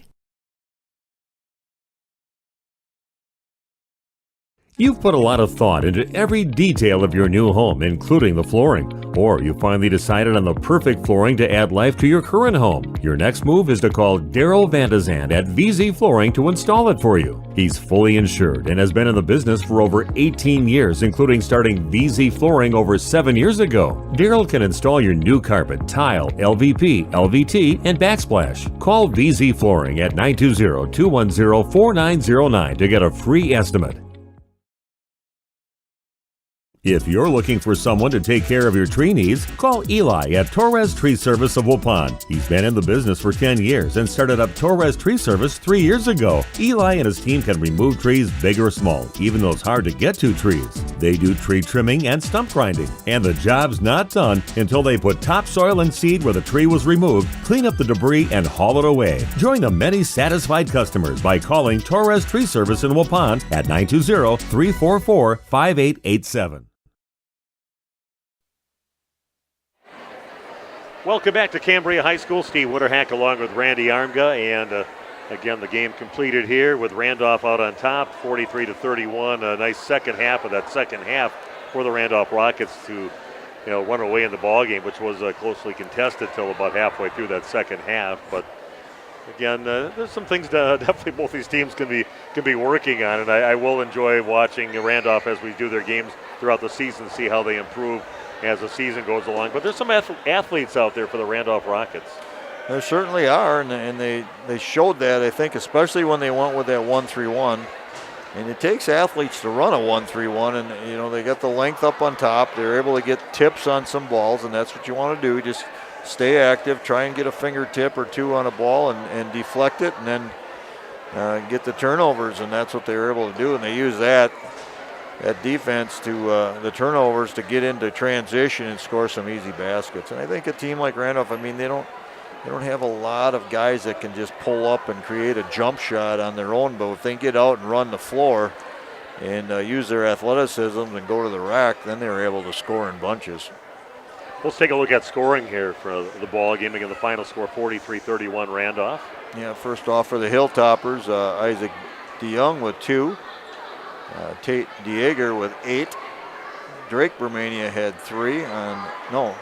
You've put a lot of thought into every detail of your new home, including the flooring. Or you finally decided on the perfect flooring to add life to your current home. Your next move is to call Daryl Vandezand at VZ Flooring to install it for you. He's fully insured and has been in the business for over 18 years, including starting VZ Flooring over 7 years ago. Daryl can install your new carpet, tile, LVP, LVT, and backsplash. Call VZ Flooring at 920-210-4909 to get a free estimate. If you're looking for someone to take care of your tree needs, call Eli at Torres Tree Service of Waupun. He's been in the business for 10 years and started up Torres Tree Service 3 years ago. Eli and his team can remove trees big or small, even those hard to get to trees. They do tree trimming and stump grinding, and the job's not done until they put topsoil and seed where the tree was removed, clean up the debris, and haul it away. Join the many satisfied customers by calling Torres Tree Service in Waupun at 920-344-5887. Welcome back to Cambria High School. Steve Winterhack along with Randy Armga, and again the game completed here with Randolph out on top, 43-31. A nice second half of that second half for the Randolph Rockets to run away in the ball game, which was closely contested till about halfway through that second half. But again, there's some things definitely both these teams can be working on, and I will enjoy watching Randolph as we do their games throughout the season, see how they improve as the season goes along. But there's some athletes out there for the Randolph Rockets. There certainly are, and they showed that, I think, especially when they went with that 1-3-1. And it takes athletes to run a 1-3-1, and you know they got the length up on top. They're able to get tips on some balls, and that's what you want to do. Just stay active, try and get a fingertip or two on a ball, and deflect it, and then get the turnovers. And that's what they were able to do. And they use that defense to the turnovers to get into transition and score some easy baskets. And I think a team like Randolph, I mean, they don't have a lot of guys that can just pull up and create a jump shot on their own, but if they get out and run the floor and use their athleticism and go to the rack, then they're able to score in bunches. Let's take a look at scoring here for the ball game. Again, the final score 43-31 Randolph. Yeah, first off for the Hilltoppers, Isaac DeYoung with 2, Tate Dieger with 8, Drake Bermania had 3,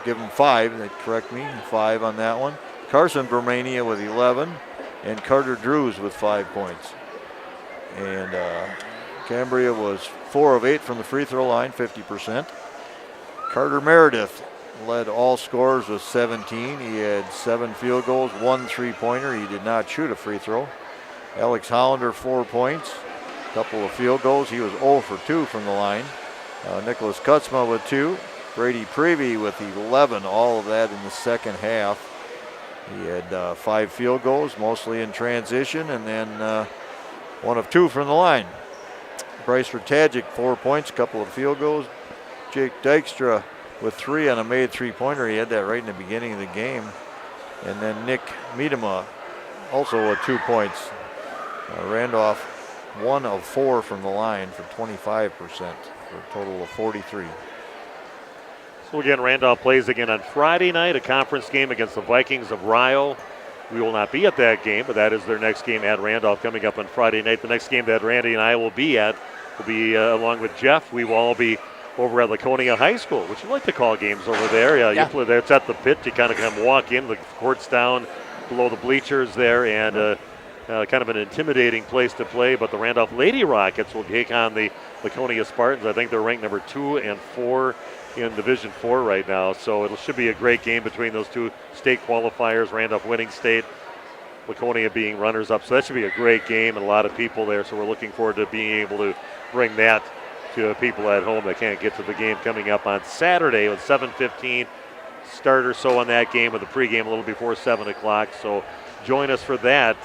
give him 5, they correct me, 5 on that one. Carson Bermania with 11, and Carter Drews with 5 points. And Cambria was 4 of 8 from the free throw line, 50%. Carter Meredith led all scorers with 17. He had 7 field goals, 1 3-pointer. He did not shoot a free throw. Alex Hollander, 4 points, a couple of field goals. He was 0 for 2 from the line. Nicholas Kutzma with 2. Brady Prevey with 11, all of that in the second half. He had 5 field goals, mostly in transition, and then 1 of 2 from the line. Bryce Ratajcic, 4 points, couple of field goals. Jake Dykstra with 3 on a made 3-pointer. He had that right in the beginning of the game. And then Nick Miedema also with 2 points. Randolph, 1 of 4 from the line for 25%, for a total of 43. So again, Randolph plays again on Friday night, a conference game against the Vikings of Ryle. We will not be at that game, but that is their next game at Randolph coming up on Friday night. The next game that Randy and I will be at will be, along with Jeff, we will all be over at Laconia High School, which you like to call games over there. You play there. It's at the pit. You kind of come walk in, the court's down below the bleachers there, and kind of an intimidating place to play. But the Randolph Lady Rockets will take on the Laconia Spartans. I think they're ranked number 2 and 4 in Division 4 right now. So it should be a great game between those two state qualifiers, Randolph winning state, Laconia being runners-up. So that should be a great game and a lot of people there. So we're looking forward to being able to bring that to people at home that can't get to the game coming up on Saturday with 7:15 start or so on that game, with the pregame a little before 7 o'clock. So join us for that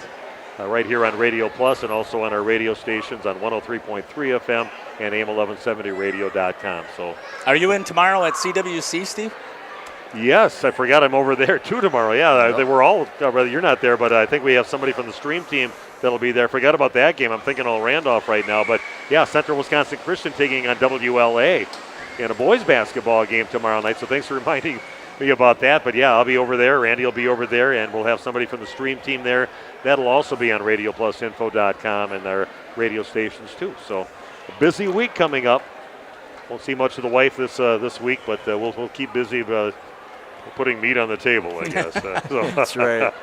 right here on Radio Plus and also on our radio stations on 103.3 FM and AM1170radio.com. So, are you in tomorrow at CWC, Steve? Yes, I forgot I'm over there too tomorrow. Yeah, they were all, rather you're not there, but I think we have somebody from the stream team that'll be there. Forgot about that game. I'm thinking all Randolph right now. But yeah, Central Wisconsin Christian taking on WLA in a boys basketball game tomorrow night. So thanks for reminding me about that. But yeah, I'll be over there. Randy will be over there, and we'll have somebody from the stream team there. That'll also be on RadioPlusInfo.com and our radio stations too. So a busy week coming up. Won't see much of the wife this week, but we'll keep busy putting meat on the table, I guess. That's right.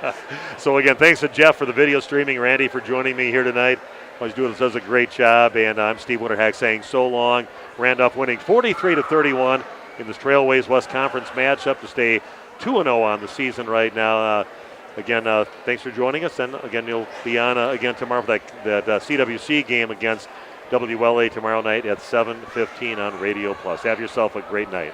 So again, thanks to Jeff for the video streaming, Randy for joining me here tonight. Always does a great job, and I'm Steve Winterhack saying so long. Randolph winning 43-31 in this Trailways West Conference matchup to stay 2-0 on the season right now. Again, thanks for joining us, and again, you'll be on again tomorrow for that CWC game against WLA tomorrow night at 7:15 on Radio Plus. Have yourself a great night.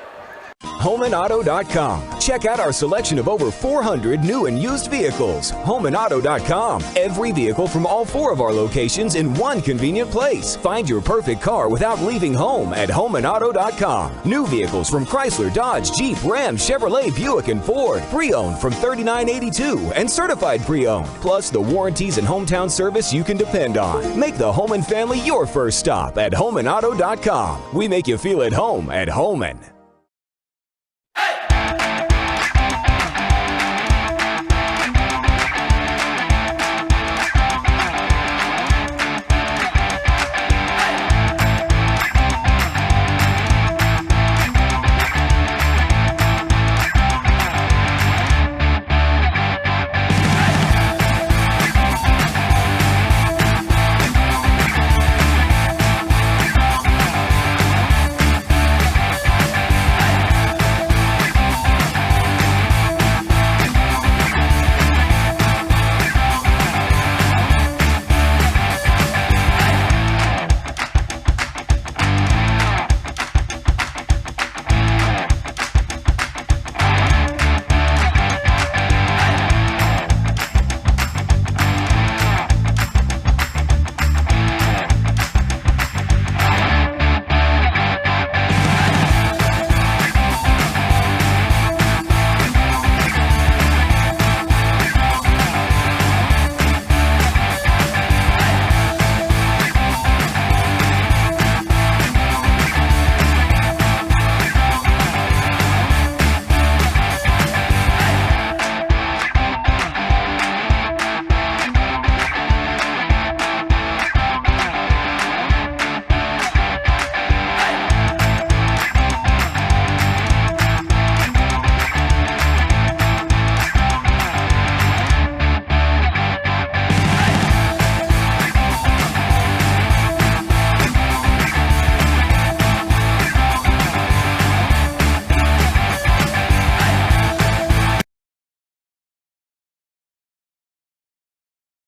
HomeandAuto.com. Check out our selection of over 400 new and used vehicles. HomeandAuto.com. Every vehicle from all 4 of our locations in one convenient place. Find your perfect car without leaving home at HomeandAuto.com. New vehicles from Chrysler, Dodge, Jeep, Ram, Chevrolet, Buick, and Ford. Pre-owned from $39.82 and certified pre-owned. Plus the warranties and hometown service you can depend on. Make the Home and Family your first stop at HomeandAuto.com. We make you feel at home at Homan.